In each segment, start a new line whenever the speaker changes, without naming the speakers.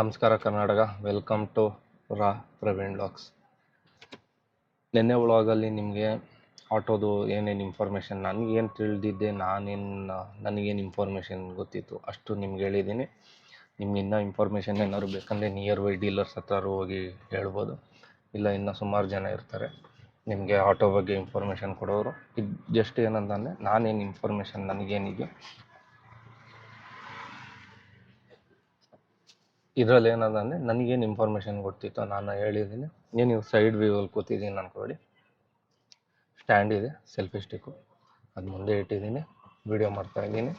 ನಮಸ್ಕಾರ Karnataka, welcome to Praveen vlogs. ನಿನ್ನೆ ವ್ಲಾಗಲ್ಲಿ ನಿಮಗೆ ಆಟೋದು ಏನೇನು ಇನ್ಫಾರ್ಮೇಷನ್ ನನಗೇನು ತಿಳಿದಿದ್ದೆ, ನನಗೇನು ಇನ್ಫಾರ್ಮೇಷನ್ ಗೊತ್ತಿತ್ತು ಅಷ್ಟು ನಿಮ್ಗೆ ಹೇಳಿದ್ದೀನಿ. ನಿಮ್ಗೆ ಇನ್ನೂ ಇನ್ಫಾರ್ಮೇಷನ್ ಏನಾದ್ರು ಬೇಕಂದರೆ ನಿಯರ್ ಬೈ ಡೀಲರ್ಸ್ ಹತ್ರ ಹೋಗಿ ಹೇಳ್ಬೋದು. ಇಲ್ಲ ಇನ್ನೂ ಸುಮಾರು ಜನ ಇರ್ತಾರೆ ನಿಮಗೆ ಆಟೋ ಬಗ್ಗೆ ಇನ್ಫಾರ್ಮೇಷನ್ ಕೊಡೋರು. ಇದು ಜಸ್ಟ್ ಏನಂತಂದರೆ ನಾನೇನು ಇನ್ಫಾರ್ಮೇಷನ್ ನನಗೇನಿದೆ ಇದರಲ್ಲಿ ಏನದಂದರೆ ನನಗೇನು ಇನ್ಫಾರ್ಮೇಷನ್ ಗೊತ್ತಿತ್ತು ನಾನು ಹೇಳಿದ್ದೀನಿ. ನೀವು ಸೈಡ್ ವ್ಯೂವಲ್ಲಿ ಕೂತಿದ್ದೀನಿ ಅಂದ್ಕೊಳ್ಳಿ, ಸ್ಟ್ಯಾಂಡ್ ಇದೆ, ಸೆಲ್ಫಿ ಸ್ಟಿಕ್ಕು ಅದು ಮುಂದೆ ಇಟ್ಟಿದ್ದೀನಿ, ವೀಡಿಯೋ ಮಾಡ್ತಾಯಿದ್ದೀನಿ.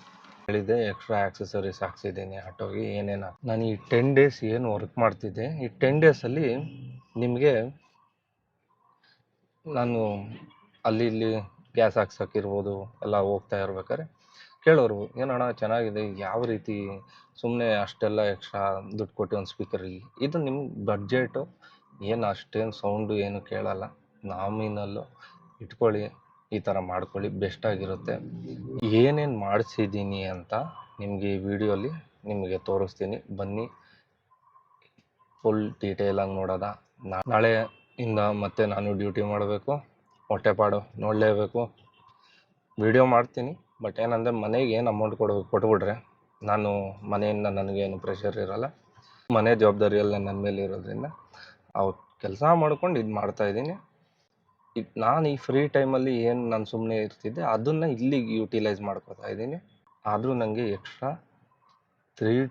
ಹೇಳಿದ್ದೆ ಎಕ್ಸ್ಟ್ರಾ ಆಕ್ಸೆಸರೀಸ್ ಹಾಕ್ಸಿದ್ದೀನಿ ಆಟೋಗೆ ಏನೇನು. ನಾನು ಈ 10 ಡೇಸ್ ಏನು ವರ್ಕ್ ಮಾಡ್ತಿದ್ದೆ, ಈ 10 ಡೇಸಲ್ಲಿ ನಿಮಗೆ ನಾನು ಅಲ್ಲಿ ಇಲ್ಲಿ ಗ್ಯಾಸ್ ಹಾಕ್ಸೋಕ್ಕಿರ್ಬೋದು ಎಲ್ಲ ಹೋಗ್ತಾ ಇರ್ಬೇಕಾದ್ರೆ ಕೇಳೋರು, ಏನಣ್ಣ ಚೆನ್ನಾಗಿದೆ, ಯಾವ ರೀತಿ ಸುಮ್ಮನೆ ಅಷ್ಟೆಲ್ಲ ಎಕ್ಸ್ಟ್ರಾ ದುಡ್ಡು ಕೊಟ್ಟು ಒಂದು ಸ್ಪೀಕರಿಗೆ, ಇದು ನಿಮ್ಮ ಬಡ್ಜೆಟು ಏನು ಅಷ್ಟೇನು ಸೌಂಡು ಏನು ಕೇಳಲ್ಲ, ನಾಮಿನಲ್ಲು ಇಟ್ಕೊಳ್ಳಿ, ಈ ಥರ ಮಾಡ್ಕೊಳ್ಳಿ, ಬೆಸ್ಟಾಗಿರುತ್ತೆ. ಏನೇನು ಮಾಡಿಸಿದ್ದೀನಿ ಅಂತ ನಿಮಗೆ ಈ ವಿಡಿಯೋಲಿ ನಿಮಗೆ ತೋರಿಸ್ತೀನಿ, ಬನ್ನಿ ಫುಲ್ ಡೀಟೇಲಾಗಿ ನೋಡೋದ. ನಾಳೆಯಿಂದ ಮತ್ತೆ ನಾನು ಡ್ಯೂಟಿ ಮಾಡಬೇಕು, ಹೊಟ್ಟೆಪಾಡು ನೋಡಲೇಬೇಕು. ವಿಡಿಯೋ ಮಾಡ್ತೀನಿ, ಬಟ್ ಏನಂದರೆ ಮನೆಗೆ ಏನು ಅಮೌಂಟ್ ಕೊಟ್ಬಿಟ್ರೆ ನಾನು ಮನೆಯಿಂದ ನನಗೇನು ಪ್ರೆಷರ್ ಇರೋಲ್ಲ, ಮನೆ ಜವಾಬ್ದಾರಿಯೆಲ್ಲ ನನ್ನ ಮೇಲೆ ಇರೋದ್ರಿಂದ ಅವ್ರು ಕೆಲಸ ಮಾಡ್ಕೊಂಡು ಇದು ಮಾಡ್ತಾಯಿದ್ದೀನಿ. ನಾನು ಈ ಫ್ರೀ ಟೈಮಲ್ಲಿ ಏನು ನಾನು ಸುಮ್ಮನೆ ಇರ್ತಿದ್ದೆ ಅದನ್ನು ಇಲ್ಲಿಗೆ ಯೂಟಿಲೈಸ್ ಮಾಡ್ಕೋತಾ ಇದ್ದೀನಿ. ಆದರೂ ನನಗೆ ಎಕ್ಸ್ಟ್ರಾ 3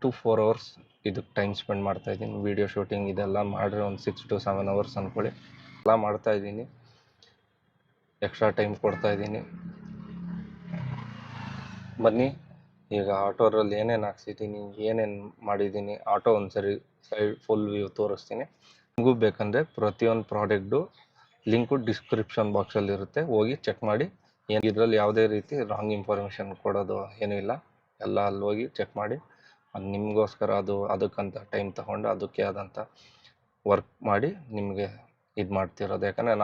to 4 hours ಇದಕ್ಕೆ ಟೈಮ್ ಸ್ಪೆಂಡ್ ಮಾಡ್ತಾಯಿದ್ದೀನಿ. ವೀಡಿಯೋ ಶೂಟಿಂಗ್ ಇದೆಲ್ಲ ಮಾಡಿದ್ರೆ ಒಂದು 6 to 7 hours ಅಂದ್ಕೊಳ್ಳಿ, ಎಲ್ಲ ಮಾಡ್ತಾಯಿದ್ದೀನಿ, ಎಕ್ಸ್ಟ್ರಾ ಟೈಮ್ ಕೊಡ್ತಾಯಿದ್ದೀನಿ. ಬನ್ನಿ ಈಗ ಆಟೋರಲ್ಲಿ ಏನೇನು ಹಾಕ್ಸಿದ್ದೀನಿ, ಏನೇನು ಮಾಡಿದ್ದೀನಿ, ಆಟೋ ಒಂದು ಸರಿ ಸೈಡ್ ಫುಲ್ ವ್ಯೂ ತೋರಿಸ್ತೀನಿ. ನಿಮಗೂ ಬೇಕಂದರೆ ಪ್ರತಿಯೊಂದು ಪ್ರಾಡಕ್ಟು ಲಿಂಕು ಡಿಸ್ಕ್ರಿಪ್ಷನ್ ಬಾಕ್ಸಲ್ಲಿ ಇರುತ್ತೆ, ಹೋಗಿ ಚೆಕ್ ಮಾಡಿ. ಇದರಲ್ಲಿ ಯಾವುದೇ ರೀತಿ ರಾಂಗ್ ಇನ್ಫಾರ್ಮೇಷನ್ ಕೊಡೋದು ಏನೂ ಇಲ್ಲ, ಎಲ್ಲ ಅಲ್ಲಿ ಹೋಗಿ ಚೆಕ್ ಮಾಡಿ. ಅದು ನಿಮಗೋಸ್ಕರ ಅದಕ್ಕಂತ ಟೈಮ್ ತಗೊಂಡು ಅದಕ್ಕೆ ಆದಂಥ ವರ್ಕ್ ಮಾಡಿ ನಿಮಗೆ ಇದು ಮಾಡ್ತಿರೋದು. ಯಾಕಂದರೆ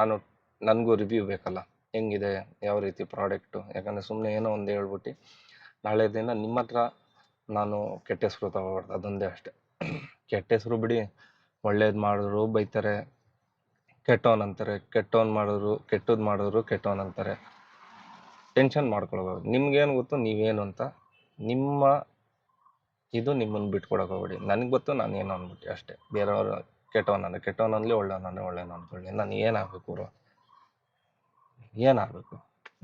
ನನಗೂ ರಿವ್ಯೂ ಬೇಕಲ್ಲ, ಹೆಂಗಿದೆ ಯಾವ ರೀತಿ ಪ್ರಾಡಕ್ಟು. ಯಾಕಂದರೆ ಸುಮ್ಮನೆ ಏನೋ ಒಂದು ಹೇಳ್ಬಿಟ್ಟು ನಾಳೆ ದಿನ ನಿಮ್ಮ ಹತ್ರ ನಾನು ಕೆಟ್ಟ ಹೆಸರು ತಗೋಬಾರ್ದು, ಅದೊಂದೇ ಅಷ್ಟೆ. ಕೆಟ್ಟ ಹೆಸರು ಬಿಡಿ, ಒಳ್ಳೇದು ಮಾಡಿದ್ರು ಬೈತಾರೆ, ಕೆಟ್ಟವನಂತಾರೆ, ಕೆಟ್ಟದ್ದು ಮಾಡಿದ್ರು ಕೆಟ್ಟವನಂತಾರೆ. ಟೆನ್ಷನ್ ಮಾಡ್ಕೊಳ್ಬಾರ್ದು. ನಿಮ್ಗೇನು ಗೊತ್ತು ನೀವೇನು ಅಂತ, ನಿಮ್ಮ ಇದು ನಿಮ್ಮನ್ನು ಬಿಟ್ಕೊಡಕ್ಕೆ ಹೋಗ್ಬೇಡಿ. ನನಗೆ ಗೊತ್ತು ನಾನು ಏನು ಅಂದ್ಬಿಟ್ಟು ಅಷ್ಟೇ. ಬೇರೆಯವರು ಕೆಟ್ಟವನಲ್ಲಿ ಒಳ್ಳೆಯವನು ಅಂದ್ಕೊಳ್ಳಿ. ನಾನು ಏನಾಗಬೇಕು ಬ್ರೋ, ಏನಾಗಬೇಕು,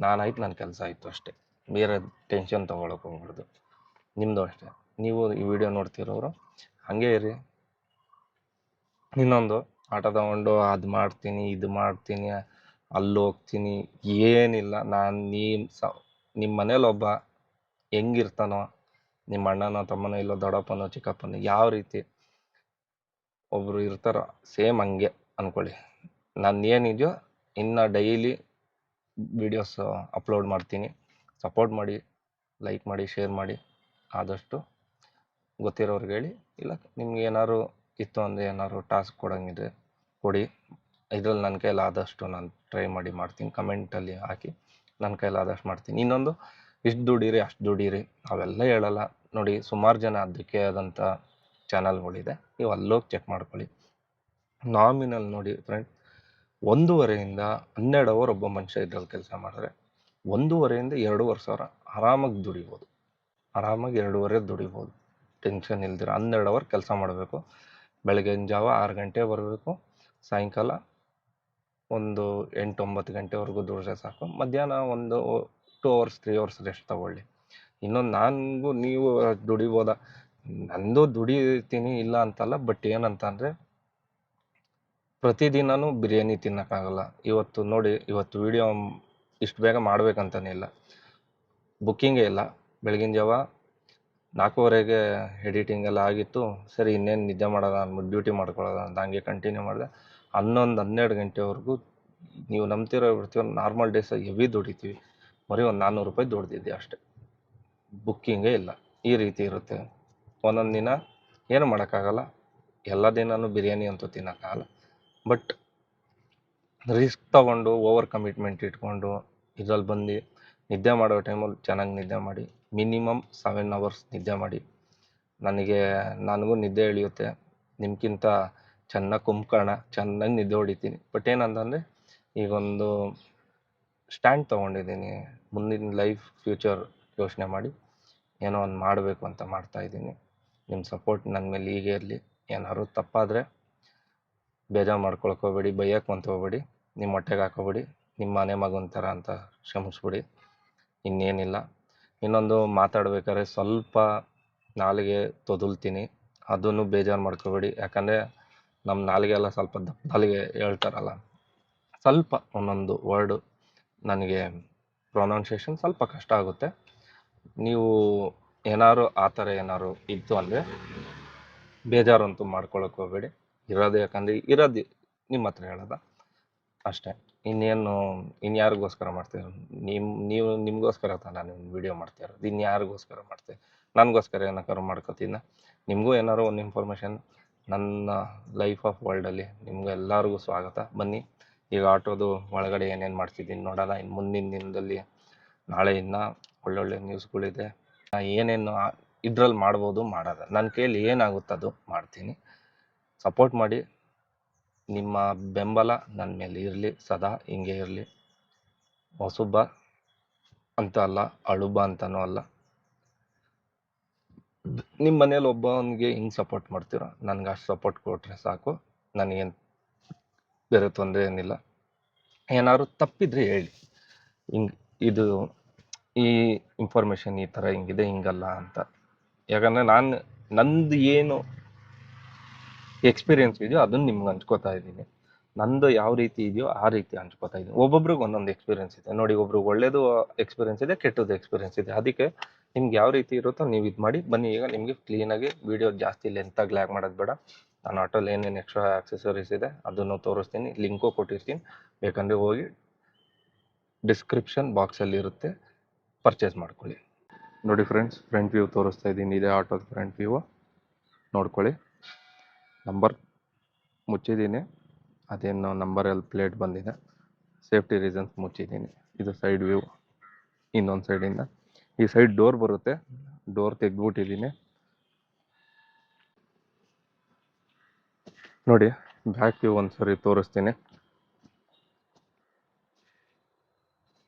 ನಾನಾಯ್ತು, ನನ್ನ ಕೆಲಸ ಆಯಿತು ಅಷ್ಟೇ. ಬೇರೆ ಟೆನ್ಷನ್ ತೊಗೊಳಕ್ಕೆ ಹೋಗ್ಬಾರ್ದು. ನಿಮ್ಮದು ಅಷ್ಟೇ, ನೀವು ಈ ವಿಡಿಯೋ ನೋಡ್ತಿರೋರು ಹಾಗೇ ಇರಿ. ಇನ್ನೊಂದು, ಆಟೋ ತಗೊಂಡು ಅದು ಮಾಡ್ತೀನಿ ಇದು ಮಾಡ್ತೀನಿ ಅಲ್ಲಿ ಹೋಗ್ತೀನಿ ಏನಿಲ್ಲ. ನಾನು ನಿಮ್ಮ ಮನೇಲಿ ಒಬ್ಬ ಹೆಂಗಿರ್ತಾನೋ, ನಿಮ್ಮ ಅಣ್ಣನೋ ತಮ್ಮನೋ ಇಲ್ಲ ದೊಡ್ಡಪ್ಪನೋ ಚಿಕ್ಕಪ್ಪನೋ ಯಾವ ರೀತಿ ಒಬ್ಬರು ಇರ್ತಾರೋ ಸೇಮ್ ಹಂಗೆ ಅಂದ್ಕೊಳ್ಳಿ. ನಾನು ಏನಿದೆಯೋ ಇನ್ನು ಡೈಲಿ ವೀಡಿಯೋಸ್ ಅಪ್ಲೋಡ್ ಮಾಡ್ತೀನಿ. ಸಪೋರ್ಟ್ ಮಾಡಿ, ಲೈಕ್ ಮಾಡಿ, ಶೇರ್ ಮಾಡಿ. ಆದಷ್ಟು ಗೊತ್ತಿರೋರ್ಗೆ ಹೇಳಿ, ಇಲ್ಲ ನಿಮ್ಗೆ ಏನಾದ್ರು ಇತ್ತು ಅಂದರೆ ಏನಾದ್ರು ಟಾಸ್ಕ್ ಕೊಡೋಂಗಿದ್ರೆ ಕೊಡಿ. ಇದರಲ್ಲಿ ನನ್ನ ಕೈಲಾದಷ್ಟು ನಾನು ಟ್ರೈ ಮಾಡಿ ಮಾಡ್ತೀನಿ. ಕಮೆಂಟಲ್ಲಿ ಹಾಕಿ, ನನ್ನ ಕೈಲಾದಷ್ಟು ಮಾಡ್ತೀನಿ. ಇನ್ನೊಂದು, ಇಷ್ಟು ದುಡೀರಿ ಅಷ್ಟು ದುಡೀರಿ ಅವೆಲ್ಲ ಹೇಳಲ್ಲ ನೋಡಿ. ಸುಮಾರು ಜನ ಅದಕ್ಕೆ ಆದಂಥ ಚಾನಲ್ಗಳಿದೆ, ನೀವು ಅಲ್ಲೋಗಿ ಚೆಕ್ ಮಾಡ್ಕೊಳ್ಳಿ. ನಾಮಿನಲ್ ನೋಡಿ ಫ್ರೆಂಡ್, 1.5 12 ಅವರ್ ಒಬ್ಬ ಮನುಷ್ಯ ಇದ್ರಲ್ಲಿ ಕೆಲಸ ಮಾಡಿದ್ರೆ 1.5 2.5 ಸಾವಿರ ಆರಾಮಾಗಿ ದುಡಿಬೋದು. ಆರಾಮಾಗಿ 2.5 ದುಡಿಬೋದು, ಟೆನ್ಷನ್ ಇಲ್ದಿರ. 12 ಅವರ್ ಕೆಲಸ ಮಾಡಬೇಕು. ಬೆಳಗಿನ ಜಾವ 6 ಗಂಟೆ ಬರಬೇಕು, ಸಾಯಂಕಾಲ ಒಂದು 8-9 ಗಂಟೆವರೆಗೂ ದುಡಿದ್ರೆ ಸಾಕು. ಮಧ್ಯಾಹ್ನ ಒಂದು 2 hours 3 hours ರೆಸ್ಟ್ ತಗೊಳ್ಳಿ. ಇನ್ನೊಂದು, ನನಗೂ ನೀವು ದುಡಿಬೋದ, ನಂದು ದುಡಿತೀನಿ ಇಲ್ಲ ಅಂತಲ್ಲ, ಬಟ್ ಏನಂತ ಅಂದರೆ ಪ್ರತಿದಿನವೂ ಬಿರಿಯಾನಿ ತಿನ್ನೋಕ್ಕಾಗಲ್ಲ. ಇವತ್ತು ನೋಡಿ, ಇವತ್ತು ವೀಡಿಯೋ ಇಷ್ಟು ಬೇಗ ಮಾಡಬೇಕಂತಲೇ ಇಲ್ಲ, ಬುಕ್ಕಿಂಗೇ ಇಲ್ಲ. ಬೆಳಗಿನ ಜಾವ 4:15ಗೆ ಎಡಿಟಿಂಗ್ ಎಲ್ಲ ಆಗಿತ್ತು. ಸರಿ ಇನ್ನೇನು ನಿದ್ದೆ ಮಾಡೋದ ಅಂದ್ಬಿಟ್ಟು ಡ್ಯೂಟಿ ಮಾಡ್ಕೊಳ್ಳೋದ ಅಂತ ಹಂಗೆ ಕಂಟಿನ್ಯೂ ಮಾಡಿದೆ. 11-12 ಗಂಟೆವರೆಗೂ ನೀವು ನಂಬ್ತಿರೋ ಬಿಡ್ತೀವಿ, ನಾರ್ಮಲ್ ಡೇಸ್ ಹೆವಿ ದುಡಿತೀವಿ. ಬರೀ ಒಂದು 400 ರೂಪಾಯಿ ದುಡ್ದಿದ್ದೆ ಅಷ್ಟೇ, ಬುಕ್ಕಿಂಗೇ ಇಲ್ಲ. ಈ ರೀತಿ ಇರುತ್ತೆ. ಒಂದೊಂದು ದಿನ ಏನು ಮಾಡೋಕ್ಕಾಗಲ್ಲ, ಎಲ್ಲ ದಿನವೂ ಬಿರಿಯಾನಿ ಅಂತೂ ತಿನ್ನೋಕ್ಕಾಗಲ್ಲ. ಬಟ್ ರಿಸ್ಕ್ ತೊಗೊಂಡು ಓವರ್ ಕಮಿಟ್ಮೆಂಟ್ ಇಟ್ಕೊಂಡು ಇದ್ರಲ್ಲಿ ಬಂದು ನಿದ್ದೆ ಮಾಡೋ ಟೈಮಲ್ಲಿ ಚೆನ್ನಾಗಿ ನಿದ್ದೆ ಮಾಡಿ. ಮಿನಿಮಮ್ 7 hours ನಿದ್ದೆ ಮಾಡಿ. ನನಗೂ ನಿದ್ದೆ ಇಳಿಯುತ್ತೆ, ನಿಮ್ಗಿಂತ ಚೆನ್ನಾಗಿ ಕುಂಬ್ಕೋಣ, ಚೆನ್ನಾಗಿ ನಿದ್ದೆ ಹೊಡಿತೀನಿ. ಬಟ್ ಏನಂತಂದರೆ ಈಗೊಂದು ಸ್ಟ್ಯಾಂಡ್ ತೊಗೊಂಡಿದ್ದೀನಿ, ಮುಂದಿನ ಲೈಫ್ ಫ್ಯೂಚರ್ ಯೋಚನೆ ಮಾಡಿ ಏನೋ ಒಂದು ಮಾಡಬೇಕು ಅಂತ ಮಾಡ್ತಾಯಿದ್ದೀನಿ. ನಿಮ್ಮ ಸಪೋರ್ಟ್ ನನ್ನ ಮೇಲೆ ಹೀಗೆ ಇರಲಿ. ಏನಾದ್ರು ತಪ್ಪಾದರೆ ಬೇಜಾರು ಮಾಡ್ಕೊಳಕ್ಕೆ ಹೋಗ್ಬೇಡಿ, ಬೈಯಕ್ಕೆ ಅಂತ ಹೋಗ್ಬೇಡಿ, ನಿಮ್ಮ ಹೊಟ್ಟೆಗೆ ಹಾಕೋಬೇಡಿ, ನಿಮ್ಮ ಮನೆ ಮಗನ ಥರ ಅಂತ ಕ್ಷಮಿಸ್ಬಿಡಿ, ಇನ್ನೇನಿಲ್ಲ. ಇನ್ನೊಂದು ಮಾತಾಡ್ಬೇಕಾದ್ರೆ ಸ್ವಲ್ಪ ನಾಲಿಗೆ ತೊದಲ್ತೀನಿ, ಅದನ್ನು ಬೇಜಾರು ಮಾಡ್ಕೋಬೇಡಿ. ಯಾಕಂದರೆ ನಮ್ಮ ನಾಲಿಗೆ ಎಲ್ಲ ಸ್ವಲ್ಪ ದಪ್ಪ ನಾಲಿಗೆ ಹೇಳ್ತಾರಲ್ಲ, ಸ್ವಲ್ಪ ಒಂದೊಂದು ವರ್ಡು ನನಗೆ ಪ್ರೊನೌನ್ಸಿಯೇಷನ್ ಸ್ವಲ್ಪ ಕಷ್ಟ ಆಗುತ್ತೆ. ನೀವು ಏನಾದ್ರು ಆ ಥರ ಏನಾದ್ರು ಇತ್ತು ಅಂದರೆ ಬೇಜಾರಂತೂ ಮಾಡ್ಕೊಳಕ್ಕೆ ಹೋಗಬೇಡಿ. ಯಾಕಂದರೆ ಇರೋದು ನಿಮ್ಮ ಹತ್ರ ಹೇಳೋದ ಅಷ್ಟೇ. ಇನ್ಯಾರಿಗೋಸ್ಕರ ಮಾಡ್ತೀರ? ನೀವು ನಿಮಗೋಸ್ಕರ ನಾನು ವೀಡಿಯೋ ಮಾಡ್ತಾಯಿರೋದು, ಇನ್ಯಾರಿಗೋಸ್ಕರ ಮಾಡ್ತೀವಿ? ನನಗೋಸ್ಕರ ಏನಕ್ಕಾದ್ರು ಮಾಡ್ಕೋತೀನ? ನಿಮಗೂ ಏನಾದ್ರು ಒಂದು ಇನ್ಫಾರ್ಮೇಷನ್ ನನ್ನ ಲೈಫ್ ಆಫ್ ವರ್ಲ್ಡಲ್ಲಿ ನಿಮಗೂ ಎಲ್ಲರಿಗೂ ಸ್ವಾಗತ. ಬನ್ನಿ, ಈಗ ಆಟೋದು ಒಳಗಡೆ ಏನೇನು ಮಾಡ್ತಿದ್ದೀನಿ ನೋಡೋಣ. ಇನ್ನು ಮುಂದಿನ ದಿನದಲ್ಲಿ ನಾಳೆ ಇನ್ನೂ ಒಳ್ಳೊಳ್ಳೆ ನ್ಯೂಸ್ಗಳಿದೆ. ಏನೇನು ಇದ್ರಲ್ಲಿ ಮಾಡ್ಬೋದು ಮಾಡೋದ, ನನ್ನ ಕೈಯಲ್ಲಿ ಏನಾಗುತ್ತೆ ಅದು ಮಾಡ್ತೀನಿ. ಸಪೋರ್ಟ್ ಮಾಡಿ, ನಿಮ್ಮ ಬೆಂಬಲ ನನ್ನ ಮೇಲೆ ಇರಲಿ, ಸದಾ ಹಿಂಗೆ ಇರಲಿ. ಹೊಸಬ ಅಂತ ಅಲ್ಲ, ಅಳುಬ ಅಂತನೂ ಅಲ್ಲ. ನಿಮ್ಮ ಮನೇಲಿ ಒಬ್ಬನಿಗೆ ಹಿಂಗೆ ಸಪೋರ್ಟ್ ಮಾಡ್ತೀರೋ ನನಗೆ ಅಷ್ಟು ಸಪೋರ್ಟ್ ಕೊಟ್ಟರೆ ಸಾಕು. ನನಗೇನು ಬೇರೆ ತೊಂದರೆ ಏನಿಲ್ಲ. ಏನಾದ್ರು ತಪ್ಪಿದ್ರೆ ಹೇಳಿ, ಇದು ಈ ಇನ್ಫಾರ್ಮೇಷನ್ ಈ ಥರ ಹಿಂಗಿದೆ, ಹಿಂಗಲ್ಲ ಅಂತ. ಯಾಕಂದರೆ ನಂದು ಏನು ಎಕ್ಸ್ಪೀರಿಯೆನ್ಸ್ ಇದೆಯೋ ಅದನ್ನು ನಿಮ್ಗೆ ಹಂಚ್ಕೋತಾ ಇದ್ದೀನಿ. ನಂದು ಯಾವ ರೀತಿ ಇದೆಯೋ ಆ ರೀತಿ ಹಂಚ್ಕೋತಾ ಇದ್ದೀನಿ. ಒಬ್ಬೊಬ್ರಿಗೆ ಒಂದೊಂದು ಎಕ್ಸ್ಪೀರಿಯೆನ್ಸ್ ಇದೆ ನೋಡಿ, ಒಬ್ರಿಗೆ ಒಳ್ಳೇದು ಎಕ್ಸ್ಪೀರಿಯೆನ್ಸ್ ಇದೆ, ಕೆಟ್ಟದ್ದು ಎಕ್ಸ್ಪೀರಿಯೆನ್ಸ್ ಇದೆ. ಅದಕ್ಕೆ ನಿಮ್ಗೆ ಯಾವ ರೀತಿ ಇರುತ್ತೋ ನೀವು ಇದು ಮಾಡಿ. ಬನ್ನಿ, ಈಗ ನಿಮಗೆ ಕ್ಲೀನಾಗಿ ವೀಡಿಯೋ ಜಾಸ್ತಿ ಲೆಂತಾಗಿ ಲ್ಯಾಗ್ ಮಾಡೋದು ಬೇಡ. ನಾನು ಆಟೋಲ್ಲಿ ಏನೇನು ಎಕ್ಸ್ಟ್ರಾ ಆಕ್ಸೆಸರೀಸ್ ಇದೆ ಅದನ್ನು ತೋರಿಸ್ತೀನಿ, ಲಿಂಕು ಕೊಟ್ಟಿರ್ತೀನಿ. ಬೇಕಂದರೆ ಹೋಗಿ ಡಿಸ್ಕ್ರಿಪ್ಷನ್ ಬಾಕ್ಸಲ್ಲಿ ಇರುತ್ತೆ, ಪರ್ಚೇಸ್ ಮಾಡ್ಕೊಳ್ಳಿ. ನೋಡಿ ಫ್ರೆಂಡ್ಸ್, ಫ್ರಂಟ್ ವ್ಯೂ ತೋರಿಸ್ತಾ ಇದ್ದೀನಿ. ಇದೇ ಆಟೋದ ಫ್ರಂಟ್ ವ್ಯೂ ನೋಡ್ಕೊಳ್ಳಿ. ನಂಬರ್ ಮುಚ್ಚಿದ್ದೀನಿ, ಅದೇನು ನಂಬರಲ್ಲಿ ಪ್ಲೇಟ್ ಬಂದಿದೆ, ಸೇಫ್ಟಿ ರೀಸನ್ಸ್ ಮುಚ್ಚಿದ್ದೀನಿ. ಇದು ಸೈಡ್ ವ್ಯೂ, ಇನ್ನೊಂದು ಸೈಡಿಂದ ಈ ಸೈಡ್ ಡೋರ್ ಬರುತ್ತೆ, ಡೋರ್ ತೆಗೆದ್ಬಿಟ್ಟಿದ್ದೀನಿ. ನೋಡಿ, ಬ್ಯಾಕ್ ವ್ಯೂ ಒಂದ್ಸರಿ ತೋರಿಸ್ತೀನಿ.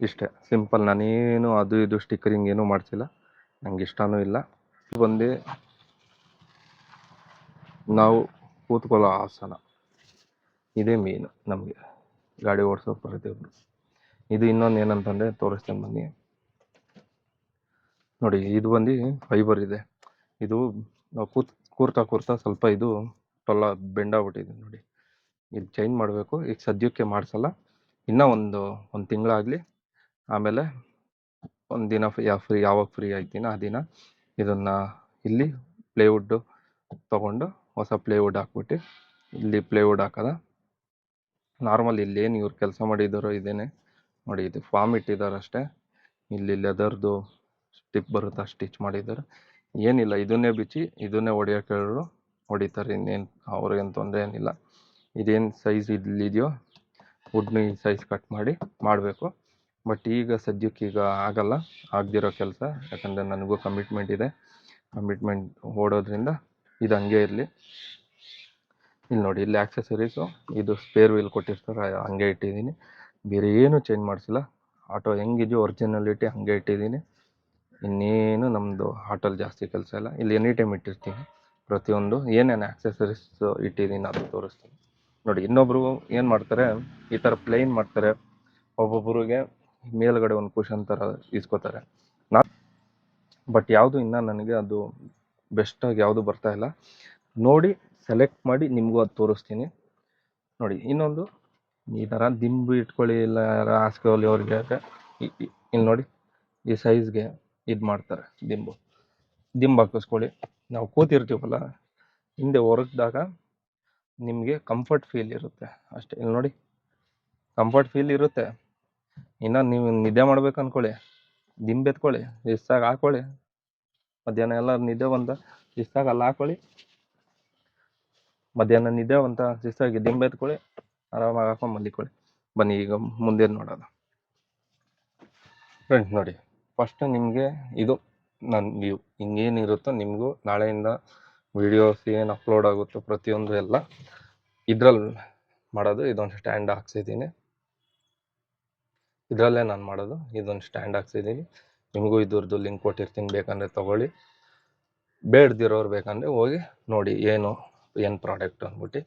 ಇಷ್ಟೇ ಸಿಂಪಲ್, ನಾನೇನು ಅದು ಇದು ಸ್ಟಿಕ್ಕರಿಂಗ್ ಏನೂ ಮಾಡಿಸಿಲ್ಲ, ನಂಗೆ ಇಷ್ಟನೂ ಇಲ್ಲ. ಬಂದು ನಾವು ಕೂತ್ಕೊಳ್ಳೋ ಆಸನ, ಇದೇ ಮೇನು ನಮಗೆ ಗಾಡಿ ಓಡಿಸೋ ಪ್ರತಿಯೊಬ್ಬರು. ಇದು ಇನ್ನೊಂದು ಏನಂತಂದರೆ ತೋರಿಸ್ತೀನಿ ಬನ್ನಿ. ನೋಡಿ, ಇದು ಬಂದು ಫೈಬರ್ ಇದೆ. ಇದು ನಾವು ಕೂರ್ತಾ ಸ್ವಲ್ಪ ಇದು ಟೊಲ್ಲ ಬೆಂಡಾಗ್ಬಿಟ್ಟಿದೆ ನೋಡಿ. ಇದು ಚೇಂಜ್ ಮಾಡಬೇಕು. ಈಗ ಸದ್ಯಕ್ಕೆ ಮಾಡಿಸಲ್ಲ, ಇನ್ನೂ ಒಂದು ತಿಂಗಳಾಗಲಿ, ಆಮೇಲೆ ಒಂದು ದಿನ ಯಾವಾಗ ಫ್ರೀ ಆಯ್ತೀನ ಆ ದಿನ ಇದನ್ನು ಇಲ್ಲಿ ಪ್ಲೇವುಡ್ಡು ತೊಗೊಂಡು ಹೊಸ ಪ್ಲೇವುಡ್ ಹಾಕ್ಬಿಟ್ಟು ಇಲ್ಲಿ ಪ್ಲೇವುಡ್ ಹಾಕೋದ. ನಾರ್ಮಲ್ ಇಲ್ಲೇನು ಇವ್ರು ಕೆಲಸ ಮಾಡಿದ್ದಾರೋ ಇದೇನೆ ನೋಡಿ, ಇದು ಫಾರ್ಮ್ ಇಟ್ಟಿದ್ದಾರೆ ಅಷ್ಟೇ. ಇಲ್ಲಿ ಲೆದರ್ದು ಸ್ಟಿಪ್ ಬರುತ್ತೆ, ಸ್ಟಿಚ್ ಮಾಡಿದ್ದಾರೆ. ಏನಿಲ್ಲ, ಇದನ್ನೇ ಬಿಚ್ಚಿ ಇದನ್ನೇ ಹೊಡಿಯೋಕೆ ಹೇಳಿದ್ರು ಹೊಡಿತಾರೆ, ಇನ್ನೇನು ಅವ್ರಿಗೇನು ತೊಂದರೆ ಏನಿಲ್ಲ. ಇದೇನು ಸೈಜ್ ಇಲ್ಲಿದೆಯೋ ವುಡ್ನ ಈ ಸೈಜ್ ಕಟ್ ಮಾಡಿ ಮಾಡಬೇಕು. ಬಟ್ ಈಗ ಸದ್ಯಕ್ಕೆ ಈಗ ಆಗಲ್ಲ, ಆಗದಿರೋ ಕೆಲಸ. ಯಾಕಂದರೆ ನನಗೂ ಕಮಿಟ್ಮೆಂಟ್ ಇದೆ, ಕಮಿಟ್ಮೆಂಟ್ ಓಡೋದ್ರಿಂದ ಇದು ಹಂಗೆ ಇರಲಿ. ಇಲ್ಲಿ ನೋಡಿ, ಇಲ್ಲಿ ಆಕ್ಸೆಸರೀಸು, ಇದು ಸ್ಪೇರ್ ವೀಲ್ ಕೊಟ್ಟಿರ್ತಾರೆ, ಹಂಗೆ ಇಟ್ಟಿದ್ದೀನಿ. ಬೇರೆ ಏನು ಚೇಂಜ್ ಮಾಡಿಸಿಲ್ಲ. ಆಟೋ ಹೆಂಗಿದೆಯೋ ಒರಿಜಿನಲಿಟಿ ಹಂಗೆ ಇಟ್ಟಿದ್ದೀನಿ. ಇನ್ನೇನು ನಮ್ಮದು ಆಟೋಲ್ಲಿ ಜಾಸ್ತಿ ಕೆಲಸ ಇಲ್ಲ. ಇಲ್ಲಿ ಎನಿ ಟೈಮ್ ಇಟ್ಟಿರ್ತೀನಿ ಪ್ರತಿಯೊಂದು. ಏನೇನು ಆಕ್ಸೆಸರೀಸ್ ಇಟ್ಟಿದ್ದೀನಿ ಅದು ತೋರಿಸ್ತೀನಿ ನೋಡಿ. ಇನ್ನೊಬ್ರು ಏನು ಮಾಡ್ತಾರೆ, ಈ ಥರ ಪ್ಲೇನ್ ಮಾಡ್ತಾರೆ. ಒಬ್ಬೊಬ್ಬರಿಗೆ ಮೇಲ್ಗಡೆ ಒಂದು ಕುಷನ್ ಥರ ಇಸ್ಕೋತಾರೆ. ಬಟ್ ಯಾವುದು ಇನ್ನೂ ನನಗೆ ಅದು ಬೆಸ್ಟಾಗಿ ಯಾವುದು ಬರ್ತಾ ಇಲ್ಲ. ನೋಡಿ ಸೆಲೆಕ್ಟ್ ಮಾಡಿ ನಿಮಗೂ ಅದು ತೋರಿಸ್ತೀನಿ ನೋಡಿ. ಇನ್ನೊಂದು ಈ ಥರ ದಿಂಬು ಇಟ್ಕೊಳ್ಳಿ, ಇಲ್ಲ ಯಾರು ಹಾಸ್ಕೊಳ್ಳಿ ಅವ್ರಿಗೆ. ಇಲ್ಲಿ ನೋಡಿ, ಈ ಸೈಜ್ಗೆ ಇದು ಮಾಡ್ತಾರೆ, ದಿಂಬು ಹಾಕಿಸ್ಕೊಳ್ಳಿ. ನಾವು ಕೂತಿರ್ತೀವಲ್ಲ, ಹಿಂದೆ ಹೊರಗಿದಾಗ ನಿಮಗೆ ಕಂಫರ್ಟ್ ಫೀಲ್ ಇರುತ್ತೆ ಅಷ್ಟೇ. ಇಲ್ಲಿ ನೋಡಿ, ಕಂಫರ್ಟ್ ಫೀಲ್ ಇರುತ್ತೆ. ಇನ್ನು ನೀವು ನಿದ್ದೆ ಮಾಡ್ಬೇಕು ಅಂದ್ಕೊಳ್ಳಿ, ದಿಂಬು ಎತ್ಕೊಳ್ಳಿ, ಇಷ್ಟಾಗಿ ಹಾಕ್ಕೊಳ್ಳಿ. ಮಧ್ಯಾಹ್ನ ಎಲ್ಲ ನಿದ್ದೆ ಬಂದ ಶಿಸ್ತಾಗಿ ಅಲ್ಲಿ ಹಾಕ್ಕೊಳ್ಳಿ. ಮಧ್ಯಾಹ್ನ ನಿದ್ದೆ ಅಂತ ಶಿಸ್ತಾಗಿ ದಿಂಬು ಎತ್ಕೊಳ್ಳಿ, ಆರಾಮಾಗಿ ಹಾಕೊಂಡು ಮಲ್ಕೊಳ್ಳಿ. ಬನ್ನಿ, ಈಗ ಮುಂದೆ ನೋಡೋಣ ಫ್ರೆಂಡ್ಸ್. ನೋಡಿ, ಫಸ್ಟ್ ನಿಮಗೆ ಇದು ನನ್ನ ವ್ಯೂ ಹಿಂಗೇನಿರುತ್ತೋ ನಿಮಗೂ ನಾಳೆಯಿಂದ ವೀಡಿಯೋಸ್ ಏನು ಅಪ್ಲೋಡ್ ಆಗುತ್ತೋ ಪ್ರತಿಯೊಂದು ಎಲ್ಲ ಇದ್ರಲ್ಲಿ ಮಾಡೋದು. ಇದೊಂದು ಸ್ಟ್ಯಾಂಡ್ ಹಾಕ್ಸಿದ್ದೀನಿ, ಇದರಲ್ಲೇ ನಾನು ಮಾಡೋದು. ಇದೊಂದು ಸ್ಟ್ಯಾಂಡ್ ಹಾಕ್ಸಿದ್ದೀನಿ, ನಿಮಗೂ ಇದ್ರದ್ದು ಲಿಂಕ್ ಕೊಟ್ಟಿರ್ತೀನಿ, ಬೇಕಂದರೆ ತೊಗೊಳ್ಳಿ. ಬೇಡದಿರೋರು ಬೇಕಂದರೆ ಹೋಗಿ ನೋಡಿ ಏನು ಪ್ರಾಡಕ್ಟ್ ಅಂದ್ಬಿಟ್ಟು.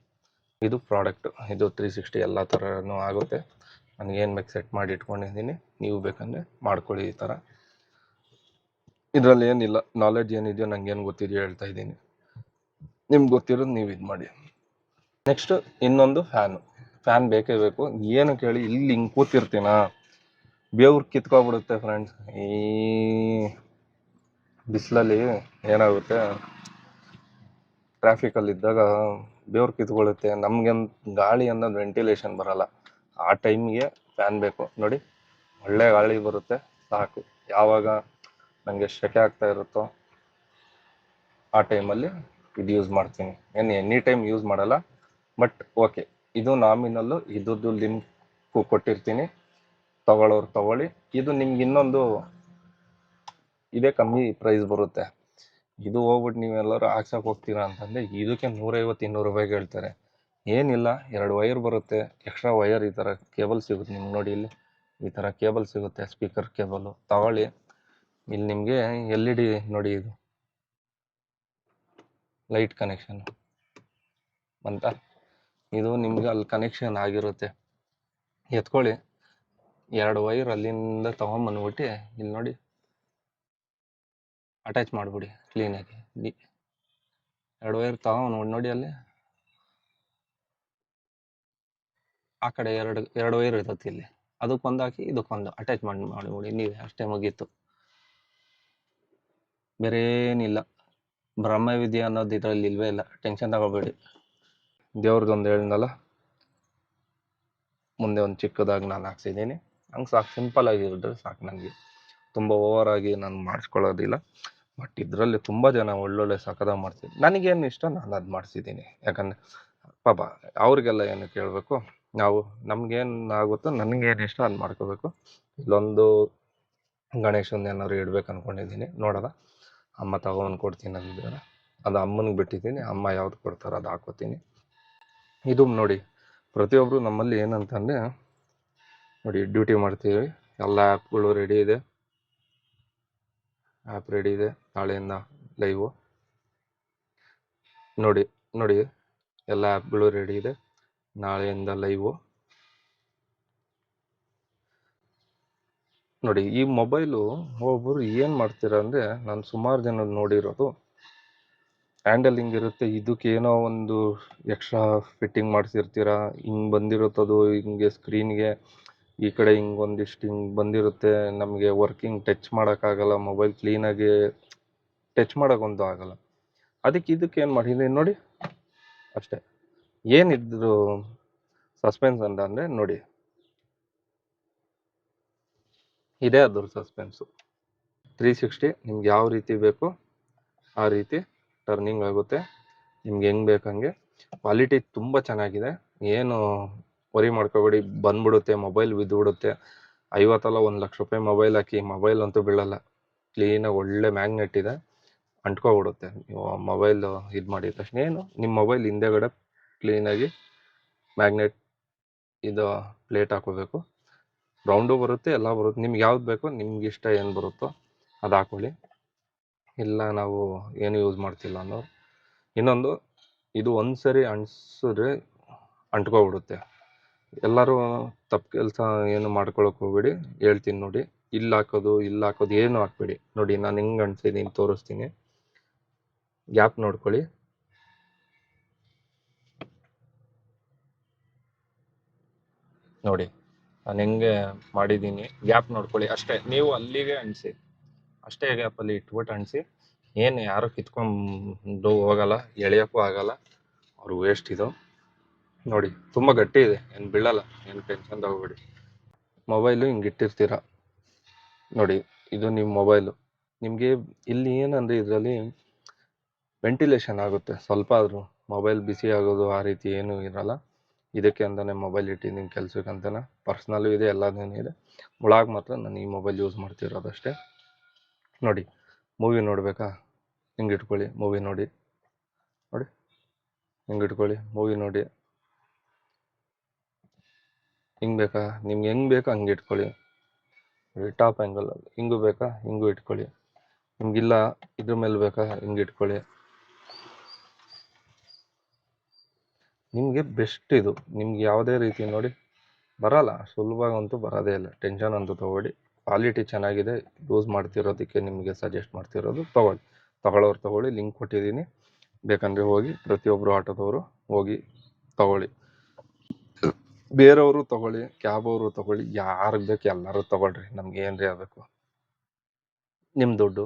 ಇದು ಪ್ರಾಡಕ್ಟು, ಇದು 360 ಎಲ್ಲ ಥರನೂ ಆಗುತ್ತೆ. ನನಗೇನು ಬೇಕು ಸೆಟ್ ಮಾಡಿ ಇಟ್ಕೊಂಡಿದ್ದೀನಿ, ನೀವು ಬೇಕಂದರೆ ಮಾಡ್ಕೊಳ್ಳಿ. ಈ ಥರ ಇದರಲ್ಲಿ ಏನಿಲ್ಲ, ನಾಲೆಡ್ಜ್ ಏನಿದೆಯೋ ನನಗೇನು ಗೊತ್ತಿದೆಯೋ ಹೇಳ್ತಾ ಇದ್ದೀನಿ, ನಿಮ್ಗೆ ಗೊತ್ತಿರೋದು ನೀವು ಇದು ಮಾಡಿ. ನೆಕ್ಸ್ಟು ಇನ್ನೊಂದು ಫ್ಯಾನ್ ಬೇಕೇ ಬೇಕು. ಏನು ಕೇಳಿ, ಇಲ್ಲಿ ಹಿಂಗೆ ಕೂತಿರ್ತೀನ, ಬೇವ್ರು ಕಿತ್ಕೊಬಿಡುತ್ತೆ ಫ್ರೆಂಡ್ಸ್. ಈ ಬಿಸಿಲಲ್ಲಿ ಏನಾಗುತ್ತೆ, ಟ್ರಾಫಿಕಲ್ಲಿದ್ದಾಗ ಬೇವ್ರು ಕಿತ್ಕೊಳ್ಳುತ್ತೆ. ನಮಗೆ ಗಾಳಿ ಅನ್ನೋದು ವೆಂಟಿಲೇಷನ್ ಬರಲ್ಲ. ಆ ಟೈಮಿಗೆ ಫ್ಯಾನ್ ಬೇಕು. ನೋಡಿ, ಒಳ್ಳೆ ಗಾಳಿ ಬರುತ್ತೆ ಸಾಕು. ಯಾವಾಗ ನನಗೆ ಸೆಕೆ ಆಗ್ತಾ ಇರುತ್ತೋ ಆ ಟೈಮಲ್ಲಿ ಇದು ಯೂಸ್ ಮಾಡ್ತೀನಿ. ಎನಿ ಟೈಮ್ ಯೂಸ್ ಮಾಡಲ್ಲ, ಬಟ್ ಓಕೆ. ಇದು ನಾಮಿನಲ್ಲು, ಇದ್ರದ್ದು ಲಿಂಕು ಕೊಟ್ಟಿರ್ತೀನಿ, ತಗೊಳ್ಳೋರು ತಗೊಳ್ಳಿ. ಇದು ನಿಮ್ಗೆ ಇನ್ನೊಂದು ಇದೇ ಕಮ್ಮಿ ಪ್ರೈಸ್ ಬರುತ್ತೆ. ಇದು ಹೋಗ್ಬಿಟ್ಟು ನೀವೆಲ್ಲರೂ ಹಾಕ್ಸಕ್ಕೆ ಹೋಗ್ತೀರಾ ಅಂತಂದರೆ ಇದಕ್ಕೆ 150-200 ರೂಪಾಯಿಗೆ ಹೇಳ್ತಾರೆ. ಏನಿಲ್ಲ, 2 ವೈರ್ ಬರುತ್ತೆ, ಎಕ್ಸ್ಟ್ರಾ ವೈರ್. ಈ ಥರ ಕೇಬಲ್ ಸಿಗುತ್ತೆ ನಿಮ್ಗೆ, ನೋಡಿ ಇಲ್ಲಿ ಈ ಥರ ಕೇಬಲ್ ಸಿಗುತ್ತೆ, ಸ್ಪೀಕರ್ ಕೇಬಲು ತಗೊಳ್ಳಿ. ಇಲ್ಲಿ ನಿಮಗೆ LED ನೋಡಿ, ಇದು ಲೈಟ್ ಕನೆಕ್ಷನ್ ಅಂತ, ಇದು ನಿಮ್ಗೆ ಅಲ್ಲಿ ಕನೆಕ್ಷನ್ ಆಗಿರುತ್ತೆ. ಎತ್ಕೊಳ್ಳಿ, 2 ವೈರ್ ಅಲ್ಲಿಂದ ತೊಗೊಂಬಂದ್ಬಿಟ್ಟು ಇಲ್ಲಿ ನೋಡಿ ಅಟ್ಯಾಚ್ ಮಾಡಿಬಿಡಿ ಕ್ಲೀನಾಗಿ. 2 ವೈರ್ ತಗೊಂಡು ನೋಡಿ, ಅಲ್ಲಿ ಆ ಕಡೆ ಎರಡು ವೈರ್ ಇರ್ತದೆ, ಇಲ್ಲಿ ಅದಕ್ಕೊಂದು ಹಾಕಿ ಇದಕ್ಕೊಂದು ಅಟ್ಯಾಚ್ ಮಾಡಿಬಿಡಿ, ನೀವೇ ಅಷ್ಟೇ, ಮುಗೀತು. ಬೇರೆ ಏನಿಲ್ಲ. ಬ್ರಹ್ಮವಿದ್ಯೆ ಅನ್ನೋದು ಇದರಲ್ಲಿ ಇಲ್ವೇ ಇಲ್ಲ, ಟೆನ್ಷನ್ ತಗೋಬೇಡಿ. ದೇವ್ರದ್ದೊಂದು ಹೇಳಿದ್ನಲ್ಲ, ಮುಂದೆ ಒಂದು ಚಿಕ್ಕದಾಗಿ ನಾನು ಹಾಕ್ಸಿದ್ದೀನಿ. ಹಂಗೆ ಸಾಕು, ಸಿಂಪಲ್ ಆಗಿರಿದ್ರೆ ಸಾಕು ನನಗೆ. ತುಂಬ ಓವರಾಗಿ ನಾನು ಮಾಡಿಸ್ಕೊಳ್ಳೋದಿಲ್ಲ. ಬಟ್ ಇದರಲ್ಲಿ ತುಂಬ ಜನ ಒಳ್ಳೊಳ್ಳೆ ಸಖತ್ತಾಗಿ ಮಾಡ್ತೀನಿ. ನನಗೇನು ಇಷ್ಟ ನಾನು ಅದು ಮಾಡಿಸಿದ್ದೀನಿ. ಯಾಕಂದರೆ ಪಾಪ ಅವ್ರಿಗೆಲ್ಲ ಏನು ಕೇಳಬೇಕು, ನಾವು ನಮಗೇನು ಆಗುತ್ತೋ, ನನಗೇನು ಇಷ್ಟ ಅದು ಮಾಡ್ಕೋಬೇಕು. ಇಲ್ಲೊಂದು ಗಣೇಶನ ಏನಾದ್ರು ಇಡ್ಬೇಕು ಅಂದ್ಕೊಂಡಿದ್ದೀನಿ, ನೋಡೋದ. ಅಮ್ಮ ತಗೊಂಡು ಕೊಡ್ತೀನಿ ಅಂದಿದ್ದಾರೆ, ಅದು ಅಮ್ಮನಿಗೆ ಬಿಟ್ಟಿದ್ದೀನಿ. ಅಮ್ಮ ಯಾವ್ದು ಕೊಡ್ತಾರೋ ಅದು ಹಾಕೋತೀನಿ. ಇದು ನೋಡಿ, ಪ್ರತಿಯೊಬ್ಬರು ನಮ್ಮಲ್ಲಿ ಏನಂತಂದರೆ ನೋಡಿ, ಡ್ಯೂಟಿ ಮಾಡ್ತೀವಿ, ಎಲ್ಲ ಆ್ಯಪ್ಗಳು ರೆಡಿ ಇದೆ, ಆ್ಯಪ್ ರೆಡಿ ಇದೆ, ನಾಳೆಯಿಂದ ಲೈವು. ನೋಡಿ ನೋಡಿ, ಎಲ್ಲ ಆ್ಯಪ್ಗಳು ರೆಡಿ ಇದೆ, ನಾಳೆಯಿಂದ ಲೈವು. ನೋಡಿ, ಈ ಮೊಬೈಲು ಒಬ್ಬರು ಏನು ಮಾಡ್ತೀರ ಅಂದರೆ, ನಾನು ಸುಮಾರು ಜನ ನೋಡಿರೋದು, ಹ್ಯಾಂಡಲ್ ಹಿಂಗಿರುತ್ತೆ, ಇದಕ್ಕೇನೋ ಒಂದು ಎಕ್ಸ್ಟ್ರಾ ಫಿಟ್ಟಿಂಗ್ ಮಾಡಿಸಿರ್ತೀರ. ಹಿಂಗೆ ಬಂದಿರುತ್ತದು, ಹಿಂಗೆ ಸ್ಕ್ರೀನ್ಗೆ ಈ ಕಡೆ ಹಿಂಗೊಂದಿಷ್ಟು ಹಿಂಗೆ ಬಂದಿರುತ್ತೆ. ನಮಗೆ ವರ್ಕಿಂಗ್ ಟಚ್ ಮಾಡೋಕ್ಕಾಗಲ್ಲ, ಮೊಬೈಲ್ ಕ್ಲೀನಾಗಿ ಟಚ್ ಮಾಡೋಕ್ಕಂತೂ ಆಗಲ್ಲ. ಇದಕ್ಕೆ ಏನು ಮಾಡಿದ್ದೀನಿ ನೋಡಿ, ಅಷ್ಟೇ. ಏನಿದ್ರು ಸಸ್ಪೆನ್ಸ್ ಅಂದರೆ ನೋಡಿ, ಇದೇ ಅದ್ರ ಸಸ್ಪೆನ್ಸು. 360 ನಿಮ್ಗೆ ಯಾವ ರೀತಿ ಬೇಕೋ ಆ ರೀತಿ ಟರ್ನಿಂಗ್ ಆಗುತ್ತೆ, ನಿಮ್ಗೆ ಹೆಂಗೆ ಬೇಕಂಗೆ. ಕ್ವಾಲಿಟಿ ತುಂಬ ಚೆನ್ನಾಗಿದೆ, ಏನು ವರಿ ಮಾಡ್ಕೋಬೇಡಿ. ಬಂದ್ಬಿಡುತ್ತೆ, ಮೊಬೈಲ್ ಬಿದ್ದುಬಿಡುತ್ತೆ. 50 ಅಲ್ಲ 1 ಲಕ್ಷ ರೂಪಾಯಿ ಮೊಬೈಲ್ ಹಾಕಿ, ಮೊಬೈಲ್ ಅಂತೂ ಬೀಳಲ್ಲ. ಕ್ಲೀನಾಗಿ ಒಳ್ಳೆ ಮ್ಯಾಗ್ನೆಟ್ ಇದೆ, ಅಂಟ್ಕೊಬಿಡುತ್ತೆ. ನೀವು ಮೊಬೈಲ್ ಇದು ಮಾಡಿದ ತಕ್ಷಣ ಏನು ನಿಮ್ಮ ಮೊಬೈಲ್ ಹಿಂದೆಗಡೆ ಕ್ಲೀನಾಗಿ ಮ್ಯಾಗ್ನೆಟ್ ಇದು ಪ್ಲೇಟ್ ಹಾಕೋಬೇಕು. ರೌಂಡು ಬರುತ್ತೆ, ಎಲ್ಲ ಬರುತ್ತೆ. ನಿಮ್ಗೆ ಯಾವ್ದು ಬೇಕೋ, ನಿಮ್ಗೆ ಇಷ್ಟ ಏನು ಬರುತ್ತೋ ಅದು ಹಾಕೊಳ್ಳಿ. ಇಲ್ಲ ನಾವು ಏನು ಯೂಸ್ ಮಾಡ್ತಿಲ್ಲ ಅನ್ನೋರು. ಇನ್ನೊಂದು, ಇದು ಒಂದು ಸರಿ ಅಂಟಿಸಿದ್ರೆ ಅಂಟ್ಕೊಬಿಡುತ್ತೆ. ಎಲ್ಲರೂ ತಪ್ಪು ಕೆಲಸ ಏನು ಮಾಡ್ಕೊಳಕ್ಕೆ ಹೋಗ್ಬೇಡಿ, ಹೇಳ್ತೀನಿ ನೋಡಿ. ಇಲ್ಲಿ ಹಾಕೋದು ಏನು ಹಾಕ್ಬೇಡಿ. ನೋಡಿ, ನಾನು ಹೆಂಗೆ ಅಂಟಿಸಿದ್ದೀನಿ ತೋರಿಸ್ತೀನಿ, ಗ್ಯಾಪ್ ನೋಡ್ಕೊಳ್ಳಿ. ನೋಡಿ ನಾನು ಹೆಂಗೆ ಮಾಡಿದ್ದೀನಿ, ಗ್ಯಾಪ್ ನೋಡ್ಕೊಳ್ಳಿ ಅಷ್ಟೇ. ನೀವು ಅಲ್ಲಿಗೆ ಅಂಟಿಸಿ, ಅಷ್ಟೇ ಗ್ಯಾಪಲ್ಲಿ ಇಟ್ಬಿಟ್ಟು ಅಂಟಿಸಿ. ಏನು ಯಾರು ಕಿತ್ಕೊಂಡು ಹೋಗಲ್ಲ, ಎಳೆಯೋಕ್ಕೂ ಆಗಲ್ಲ, ಅವ್ರು ವೇಸ್ಟ್ ಇದು. ನೋಡಿ, ತುಂಬ ಗಟ್ಟಿ ಇದೆ, ಏನು ಬೀಳಲ್ಲ, ಏನು ಟೆನ್ಷನ್ ತಗೋಬೇಡಿ. ಮೊಬೈಲು ಹಿಂಗೆ ಇಟ್ಟಿರ್ತೀರ ನೋಡಿ, ಇದು ನಿಮ್ಮ ಮೊಬೈಲು. ನಿಮಗೆ ಇಲ್ಲಿ ಏನಂದರೆ ಇದರಲ್ಲಿ ವೆಂಟಿಲೇಷನ್ ಆಗುತ್ತೆ, ಸ್ವಲ್ಪ ಆದರೂ ಮೊಬೈಲ್ ಬಿಸಿ ಆಗೋದು ಆ ರೀತಿ ಏನೂ ಇರಲ್ಲ. ಇದಕ್ಕೆ ಅಂತಲೇ ಮೊಬೈಲ್ ಇಟ್ಟಿದ್ದೀನಿ, ಕೆಲ್ಸಕ್ಕಂತಲೇ. ಪರ್ಸ್ನಲ್ಲೂ ಇದೆ, ಎಲ್ಲದೂ ಇದೆ. ಒಳಗೆ ಮಾತ್ರ ನಾನು ಈ ಮೊಬೈಲ್ ಯೂಸ್ ಮಾಡ್ತಿರೋದಷ್ಟೇ. ನೋಡಿ, ಮೂವಿ ನೋಡಬೇಕಾ, ಹಿಂಗೆ ಇಟ್ಕೊಳ್ಳಿ, ಮೂವಿ ನೋಡಿ. ನೋಡಿ ಹಿಂಗೆ ಇಟ್ಕೊಳ್ಳಿ, ಮೂವಿ ನೋಡಿ. ಹಿಂಗೆ ಬೇಕಾ, ನಿಮ್ಗೆ ಹೆಂಗೆ ಬೇಕಾ ಹಂಗೆ ಇಟ್ಕೊಳ್ಳಿ. ಟಾಪ್ ಆ್ಯಂಗಲ್ ಹಿಂಗೂ ಬೇಕಾ, ಹಿಂಗೂ ಇಟ್ಕೊಳ್ಳಿ. ನಿಮ್ಗಿಲ್ಲ ಇದ್ರ ಮೇಲೆ ಬೇಕಾ, ಹಿಂಗೆ ಇಟ್ಕೊಳ್ಳಿ. ನಿಮಗೆ ಬೆಸ್ಟ್ ಇದು. ನಿಮ್ಗೆ ಯಾವುದೇ ರೀತಿ ನೋಡಿ ಬರಲ್ಲ, ಸುಲಭವಂತೂ ಬರೋದೇ ಇಲ್ಲ. ಟೆನ್ಷನ್ ಅಂತೂ ತೊಗೊಳ್ಳಿ. ಕ್ವಾಲಿಟಿ ಚೆನ್ನಾಗಿದೆ, ಯೂಸ್ ಮಾಡ್ತಿರೋದಕ್ಕೆ ನಿಮಗೆ ಸಜೆಸ್ಟ್ ಮಾಡ್ತಿರೋದು. ತಗೊಳ್ಳೋರು ತೊಗೊಳ್ಳಿ, ಲಿಂಕ್ ಕೊಟ್ಟಿದ್ದೀನಿ. ಬೇಕಂದರೆ ಹೋಗಿ ಪ್ರತಿಯೊಬ್ಬರು ಆಟೋದವರು ಹೋಗಿ ತೊಗೊಳ್ಳಿ. ಬೇರೆಯವರು ತೊಗೊಳ್ಳಿ, ಕ್ಯಾಬ್ ಅವರು ತೊಗೊಳ್ಳಿ, ಯಾರಿಗೆ ಬೇಕು ಎಲ್ಲರೂ ತೊಗೊಳ್ರಿ. ನಮ್ಗೆ ಏನ್ರಿ ಆಗಬೇಕು, ನಿಮ್ಮ ದುಡ್ಡು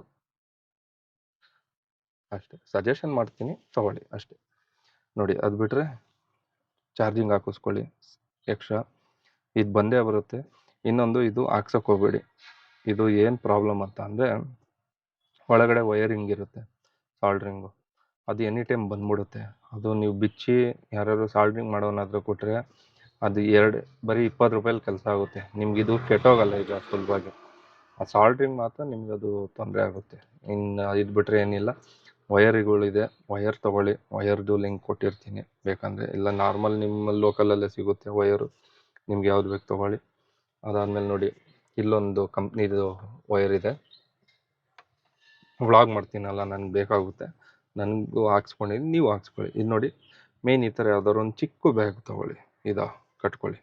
ಅಷ್ಟೇ. ಸಜೆಷನ್ ಮಾಡ್ತೀನಿ, ತೊಗೊಳ್ಳಿ ಅಷ್ಟೇ. ನೋಡಿ ಅದು ಬಿಟ್ಟರೆ ಚಾರ್ಜಿಂಗ್ ಹಾಕಿಸ್ಕೊಳ್ಳಿ ಎಕ್ಸ್ಟ್ರಾ, ಇದು ಬಂದೇ ಬರುತ್ತೆ. ಇನ್ನೊಂದು, ಇದು ಹಾಕ್ಸೋಕೆ ಹೋಗ್ಬೇಡಿ. ಇದು ಏನು ಪ್ರಾಬ್ಲಮ್ ಅಂತ ಅಂದರೆ, ಒಳಗಡೆ ವಯರಿಂಗ್ ಇರುತ್ತೆ, ಸಾಲ್ಡ್ರಿಂಗು. ಅದು ಎನಿ ಟೈಮ್ ಬಂದ್ಬಿಡುತ್ತೆ. ಅದು ನೀವು ಬಿಚ್ಚಿ ಯಾರು ಸಾಲ್ಡ್ರಿಂಗ್ ಮಾಡೋನಾದರೂ ಕೊಟ್ಟರೆ ಅದು ಬರೀ 20 ರೂಪಾಯಲ್ಲಿ ಕೆಲಸ ಆಗುತ್ತೆ. ನಿಮ್ಗೆ ಇದು ಕೆಟ್ಟೋಗಲ್ಲ ಈಗ ಸುಲಭವಾಗಿ. ಆ ಸಾಲ್ಡ್ರಿಂಗ್ ಮಾತ್ರ ನಿಮ್ಗೆ ಅದು ತೊಂದರೆ ಆಗುತ್ತೆ. ಇನ್ನು ಇದು ಬಿಟ್ಟರೆ ಏನಿಲ್ಲ. ವಯರ್ಗಳಿದೆ, ವಯರ್ ತೊಗೊಳ್ಳಿ. ವಯರ್ದು ಲಿಂಕ್ ಕೊಟ್ಟಿರ್ತೀನಿ ಬೇಕಂದರೆ. ಇಲ್ಲ ನಾರ್ಮಲ್ ನಿಮ್ಮ ಲೋಕಲಲ್ಲೇ ಸಿಗುತ್ತೆ ವಯರು, ನಿಮ್ಗೆ ಯಾವ್ದು ಬೇಕು ತೊಗೊಳ್ಳಿ. ಅದಾದಮೇಲೆ ನೋಡಿ, ಇಲ್ಲೊಂದು ಕಂಪ್ನಿದು ವಯರ್ ಇದೆ. ವ್ಲಾಗ್ ಮಾಡ್ತೀನಲ್ಲ, ನನಗೆ ಬೇಕಾಗುತ್ತೆ, ನನಗೂ ಹಾಕ್ಸ್ಕೊಂಡಿದ್ದೀನಿ, ನೀವು ಹಾಕ್ಸ್ಕೊಳ್ಳಿ. ಇದು ನೋಡಿ, ಮೇನ್ ಈ ಥರ ಯಾವ್ದಾದ್ರು ಒಂದು ಚಿಕ್ಕ ಬ್ಯಾಗ್ ತೊಗೊಳ್ಳಿ, ಕಟ್ಕೊಳ್ಳಿ.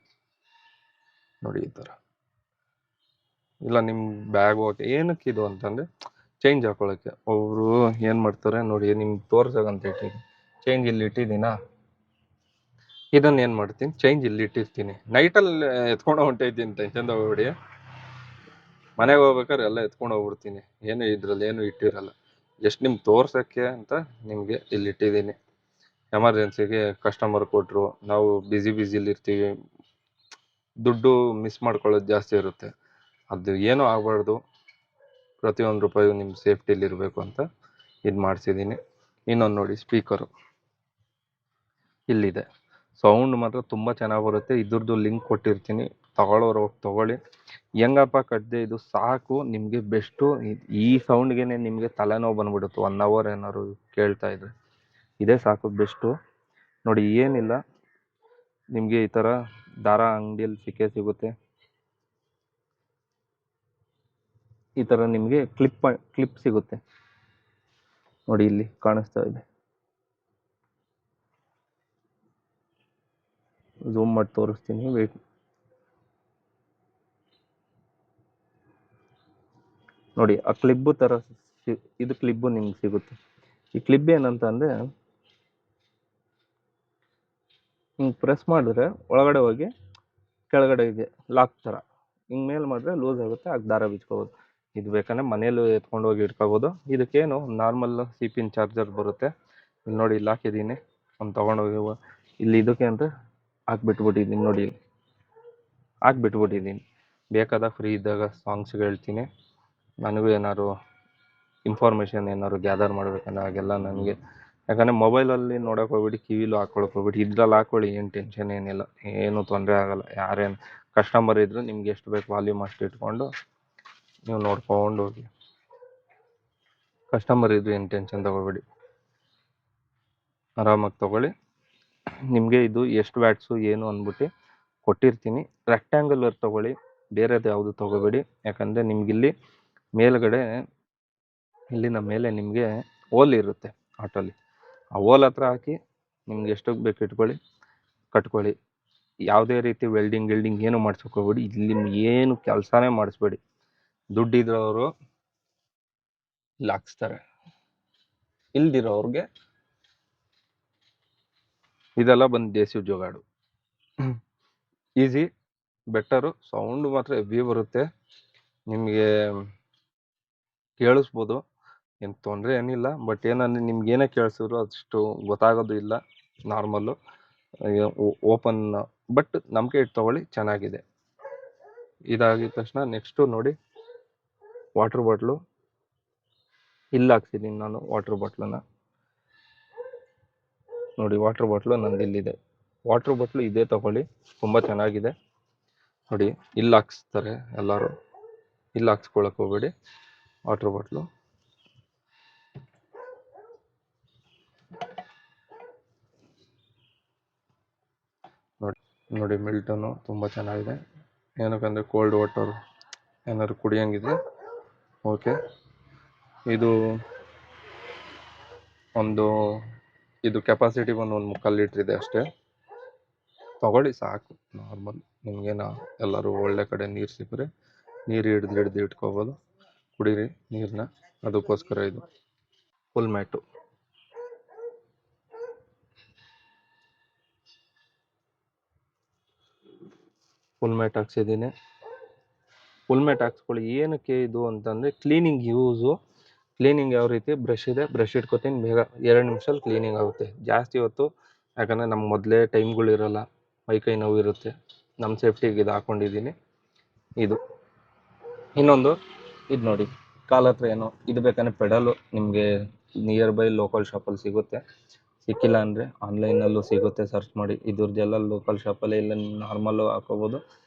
ನೋಡಿ ಈ ಥರ. ಇಲ್ಲ ನಿಮ್ಮ ಬ್ಯಾಗ್ ಓಕೆ, ಏನಕ್ಕೆ ಇದು ಅಂತಂದರೆ ಚೇಂಜ್ ಹಾಕೊಳ್ಳೋಕ್ಕೆ. ಒಬ್ಬರು ಏನು ಮಾಡ್ತಾರೆ ನೋಡಿ, ನಿಮ್ಗೆ ತೋರ್ಸೋಕಂತ ಇಟ್ಟಿದ್ದೀನಿ, ಚೇಂಜ್ ಇಲ್ಲಿ ಇಟ್ಟಿದ್ದೀನಾ, ಇದನ್ನು ಏನು ಮಾಡ್ತೀನಿ, ಚೇಂಜ್ ಇಲ್ಲಿ ಇಟ್ಟಿರ್ತೀನಿ. ನೈಟಲ್ಲಿ ಎತ್ಕೊಂಡು ಹೊಂಟಿದ್ದೀನಿ, ಟೆನ್ಷನ್ ತಗೋಬೇಡಿ. ಮನೆಗೆ ಹೋಗ್ಬೇಕಾದ್ರೆ ಎಲ್ಲ ಎತ್ಕೊಂಡು ಹೋಗ್ಬಿಡ್ತೀನಿ, ಏನು ಇದ್ರಲ್ಲಿ ಏನು ಇಟ್ಟಿರಲ್ಲ. ಜಸ್ಟ್ ನಿಮ್ಗೆ ತೋರ್ಸೋಕ್ಕೆ ಅಂತ ನಿಮಗೆ ಇಲ್ಲಿ ಇಟ್ಟಿದ್ದೀನಿ. ಎಮರ್ಜೆನ್ಸಿಗೆ ಕಸ್ಟಮರ್ ಕೊಟ್ಟರು, ನಾವು ಬ್ಯುಸಿಲಿರ್ತೀವಿ, ದುಡ್ಡು ಮಿಸ್ ಮಾಡ್ಕೊಳ್ಳೋದು ಜಾಸ್ತಿ ಇರುತ್ತೆ. ಅದು ಏನೂ ಆಗಬಾರ್ದು, ಪ್ರತಿಯೊಂದು ರೂಪಾಯಿ ನಿಮ್ಮ ಸೇಫ್ಟಿಲಿರಬೇಕು ಅಂತ ಇದು ಮಾಡಿಸಿದ್ದೀನಿ. ಇನ್ನೊಂದು ನೋಡಿ, ಸ್ಪೀಕರು ಇಲ್ಲಿದೆ. ಸೌಂಡ್ ಮಾತ್ರ ತುಂಬ ಚೆನ್ನಾಗಿ ಬರುತ್ತೆ. ಇದ್ರದ್ದು ಲಿಂಕ್ ಕೊಟ್ಟಿರ್ತೀನಿ, ತಗೊಳ್ಳೋರು ಹೋಗಿ ತೊಗೊಳ್ಳಿ. ಹೆಂಗಪ್ಪ ಕಟ್ಟಿದೆ, ಇದು ಸಾಕು ನಿಮಗೆ ಬೆಸ್ಟು. ಈ ಸೌಂಡ್ಗೆ ನಿಮಗೆ ತಲೆನೋವು ಬಂದ್ಬಿಡುತ್ತೆ 1 ಅವರ್ ಏನಾದ್ರು ಕೇಳ್ತಾ ಇದ್ರೆ. ಇದೇ ಸಾಕು, ಬೆಸ್ಟು. ನೋಡಿ ಏನಿಲ್ಲ, ನಿಮಗೆ ಈ ಥರ ದಾರ ಅಂಗಡಿಯಲ್ಲಿ ಸಿಗುತ್ತೆ. ಈ ಥರ ನಿಮಗೆ ಕ್ಲಿಪ್ ಸಿಗುತ್ತೆ ನೋಡಿ, ಇಲ್ಲಿ ಕಾಣಿಸ್ತಾ ಇದೆ. ಝೂಮ್ ಮಾಡಿ ತೋರಿಸ್ತೀನಿ, ವೆಯ್ಟ್ ನೋಡಿ. ಆ ಕ್ಲಿಬ್ಬು ಥರ ಇದು ಕ್ಲಿಬ್ಬು ನಿಮ್ಗೆ ಸಿಗುತ್ತೆ. ಈ ಕ್ಲಿಬ್ ಏನಂತ ಅಂದರೆ, ಹಿಂಗೆ ಪ್ರೆಸ್ ಮಾಡಿದ್ರೆ ಒಳಗಡೆ ಹೋಗಿ ಕೆಳಗಡೆ ಇದೆ ಲಾಕ್ ಥರ, ಹಿಂಗೆ ಮೇಲೆ ಮಾಡಿದ್ರೆ ಲೂಸ್ ಆಗುತ್ತೆ, ಆಗ ದಾರ ಬಿಚ್ಕೋಬೋದು. ಇದು ಬೇಕಂದರೆ ಮನೇಲಿ ಎತ್ಕೊಂಡು ಹೋಗಿ ಇಟ್ಕೋಬೋದು. ಇದಕ್ಕೇನು ನಾರ್ಮಲ್ ಸಿಪಿನ್ ಚಾರ್ಜರ್ ಬರುತ್ತೆ. ಇಲ್ಲಿ ನೋಡಿ, ಇಲ್ಲಿ ಹಾಕಿದ್ದೀನಿ, ಒಂದು ತೊಗೊಂಡೋಗಿ ಇಲ್ಲಿ ಇದಕ್ಕೆ ಅಂತ ಹಾಕ್ಬಿಟ್ಬಿಟ್ಟಿದ್ದೀನಿ. ನೋಡಿ ಇಲ್ಲಿ ಹಾಕ್ಬಿಟ್ಬಿಟ್ಟಿದ್ದೀನಿ. ಬೇಕಾದಾಗ ಫ್ರೀ ಇದ್ದಾಗ ಸಾಂಗ್ಸ್ಗೆ ಹೇಳ್ತೀನಿ. ನನಗೂ ಏನಾದ್ರು ಇನ್ಫಾರ್ಮೇಷನ್ ಏನಾದ್ರು ಗ್ಯಾದರ್ ಮಾಡಬೇಕಂದ್ರೆ ಹಾಗೆಲ್ಲ ನನಗೆ. ಯಾಕಂದರೆ ಮೊಬೈಲಲ್ಲಿ ನೋಡೋಕೆ ಹೋಗ್ಬಿಟ್ಟು ಕಿವಿಲೂ ಹಾಕ್ಕೊಳಕ್ಕೆ ಹೋಗ್ಬಿಟ್ಟು, ಇದ್ರಲ್ಲಿ ಹಾಕ್ಕೊಳ್ಳಿ, ಏನು ಟೆನ್ಷನ್ ಏನಿಲ್ಲ, ಏನು ತೊಂದರೆ ಆಗೋಲ್ಲ. ಯಾರೇನು ಕಸ್ಟಮರ್ ಇದ್ದರೂ ನಿಮ್ಗೆ ಎಷ್ಟು ಬೇಕು ವಾಲ್ಯೂಮ್ ಅಷ್ಟು ಇಟ್ಕೊಂಡು ನೀವು ನೋಡ್ಕೊಂಡು ಹೋಗಿ. ಕಸ್ಟಮರ್ ಇದ್ದರೂ ಏನು ಟೆನ್ಷನ್ ತೊಗೋಬೇಡಿ, ಆರಾಮಾಗಿ ತೊಗೊಳ್ಳಿ. ನಿಮಗೆ ಇದು ಎಷ್ಟು ವ್ಯಾಟ್ಸು ಏನು ಅಂದ್ಬಿಟ್ಟು ಕೊಟ್ಟಿರ್ತೀನಿ. ರೆಕ್ಟ್ಯಾಂಗುಲರ್ ತೊಗೊಳ್ಳಿ, ಬೇರೆದು ಯಾವುದು ತೊಗೋಬೇಡಿ. ಯಾಕಂದರೆ ನಿಮಗಿಲ್ಲಿ ಮೇಲ್ಗಡೆ, ಇಲ್ಲಿನ ಮೇಲೆ ನಿಮಗೆ ಹೋಲ್ ಇರುತ್ತೆ ಆಟೋಲಿ. ಆ ಹೋಲ್ ಹತ್ರ ಹಾಕಿ ನಿಮ್ಗೆ ಎಷ್ಟಕ್ಕೆ ಬೇಕು ಇಟ್ಕೊಳ್ಳಿ, ಕಟ್ಕೊಳ್ಳಿ. ಯಾವುದೇ ರೀತಿ ವೆಲ್ಡಿಂಗ್ ಏನು ಮಾಡ್ಸೋಕೆ ಹೋಗ್ಬೇಡಿ. ಇಲ್ಲಿ ಏನು ಕೆಲಸನೇ ಮಾಡಿಸ್ಬೇಡಿ. ದುಡ್ಡಿದ್ರವರು ಇಲ್ಲಿ ಹಾಕ್ಸ್ತಾರೆ, ಇಲ್ದಿರೋವ್ರಿಗೆ ಇದೆಲ್ಲ ಬಂದು ದೇಸಿ ಜೋಗಾಡು. Easy, better. ಸೌಂಡು ಮಾತ್ರ ಹೆವಿ ಬರುತ್ತೆ, ನಿಮಗೆ ಕೇಳಿಸ್ಬೋದು, ಏನು ತೊಂದರೆ ಏನಿಲ್ಲ. ಬಟ್ ಏನಂದರೆ ನಿಮ್ಗೆ ಏನೇ ಕೇಳಿಸಿದ್ರು ಅಷ್ಟು ಗೊತ್ತಾಗೋದು ಇಲ್ಲ. ನಾರ್ಮಲ್ಲು ಓಪನ್, ಬಟ್ ನಂಬಿಕೆ ಇಟ್ಟು ತೊಗೊಳ್ಳಿ, ಚೆನ್ನಾಗಿದೆ. ಇದಾಗಿದ ತಕ್ಷಣ ನೆಕ್ಸ್ಟು ನೋಡಿ, ವಾಟ್ರ್ ಬಾಟ್ಲು ಇಲ್ಲಿ ಹಾಕ್ಸಿದ್ದೀನಿ ನಾನು. ವಾಟ್ರ್ ಬಾಟ್ಲನ್ನು ನೋಡಿ, ವಾಟ್ರ್ ಬಾಟ್ಲು ನಂದು ಇಲ್ಲಿದೆ. ವಾಟ್ರ್ ಬಾಟ್ಲು ಇದೇ ತೊಗೊಳ್ಳಿ, ತುಂಬ ಚೆನ್ನಾಗಿದೆ. ನೋಡಿ ಇಲ್ಲಿ ಹಾಕ್ಸ್ತಾರೆ ಎಲ್ಲರೂ, ಇಲ್ಲಿ ಹಾಕ್ಸ್ಕೊಳಕ್ಕೆ ಹೋಗ್ಬೇಡಿ. ವಾಟ್ರ್ ಬಾಟ್ಲು ನೋಡಿ ಮಿಲ್ಟನ್ನು ತುಂಬ ಚೆನ್ನಾಗಿದೆ. ಏನಕ್ಕಂದರೆ ಕೋಲ್ಡ್ ವಾಟರ್ ಏನಾದ್ರು ಕುಡಿಯೋಂಗಿದ್ರೆ ಓಕೆ. ಇದು ಒಂದು ಇದು ಕೆಪಾಸಿಟಿ ಒಂದು ಮುಕ್ಕಾಲು ಲೀಟ್ರ್ ಇದೆ ಅಷ್ಟೇ. ತಗೊಳ್ಳಿ ಸಾಕು, ನಾರ್ಮಲ್. ನಿಮಗೇನು ಎಲ್ಲರೂ ಒಳ್ಳೆ ಕಡೆ ನೀರು ಸಿಕ್ಕರೆ ನೀರು ಹಿಡ್ದು ಇಟ್ಕೋಬೋದು, ಕುಡೀರಿ ನೀರನ್ನ. ಅದಕ್ಕೋಸ್ಕರ ಇದು ಫುಲ್ ಮ್ಯಾಟು. ಫುಲ್ ಮ್ಯಾಟ್ ಹಾಕ್ಸಿದ್ದೀನಿ. ಫುಲ್ ಮ್ಯಾಟ್ ಹಾಕ್ಸ್ಕೊಳ್ಳಿ. ಏನಕ್ಕೆ ಇದು ಅಂತಂದರೆ ಕ್ಲೀನಿಂಗ್ ಯೂಸು. ಕ್ಲೀನಿಂಗ್ ಯಾವ ರೀತಿ, ಬ್ರಷ್ ಇದೆ, ಬ್ರಷ್ ಇಟ್ಕೊತೀನಿ, ಬೇಗ 2 ನಿಮಿಷದಲ್ಲಿ ಕ್ಲೀನಿಂಗ್ ಆಗುತ್ತೆ. ಜಾಸ್ತಿ ಹೊತ್ತು, ಯಾಕಂದರೆ ನಮ್ಗೆ ಮೊದಲೇ ಟೈಮ್ಗಳಿರಲ್ಲ, ಮೈಕೈ ನೋವು ಇರುತ್ತೆ. ನಮ್ಮ ಸೇಫ್ಟಿಗೆ ಇದು ಹಾಕ್ಕೊಂಡಿದ್ದೀನಿ. ಇದು ಇನ್ನೊಂದು ಇದು ನೋಡಿ, ಕಾಲ ಹತ್ರ ಏನೋ ಇದು ಬೇಕಂದರೆ ಪೆಡಲು ನಿಮಗೆ ನಿಯರ್ ಬೈ ಲೋಕಲ್ ಶಾಪಲ್ಲಿ ಸಿಗುತ್ತೆ. ಸಿಕ್ಕಿಲ್ಲ ಅಂದರೆ ಆನ್ಲೈನಲ್ಲೂ ಸಿಗುತ್ತೆ, ಸರ್ಚ್ ಮಾಡಿ. ಇದ್ರದ್ದೆಲ್ಲ ಲೋಕಲ್ ಶಾಪಲ್ಲೇ ಇಲ್ಲ, ನಾರ್ಮಲ್ಲು ಹಾಕೋಬೋದು.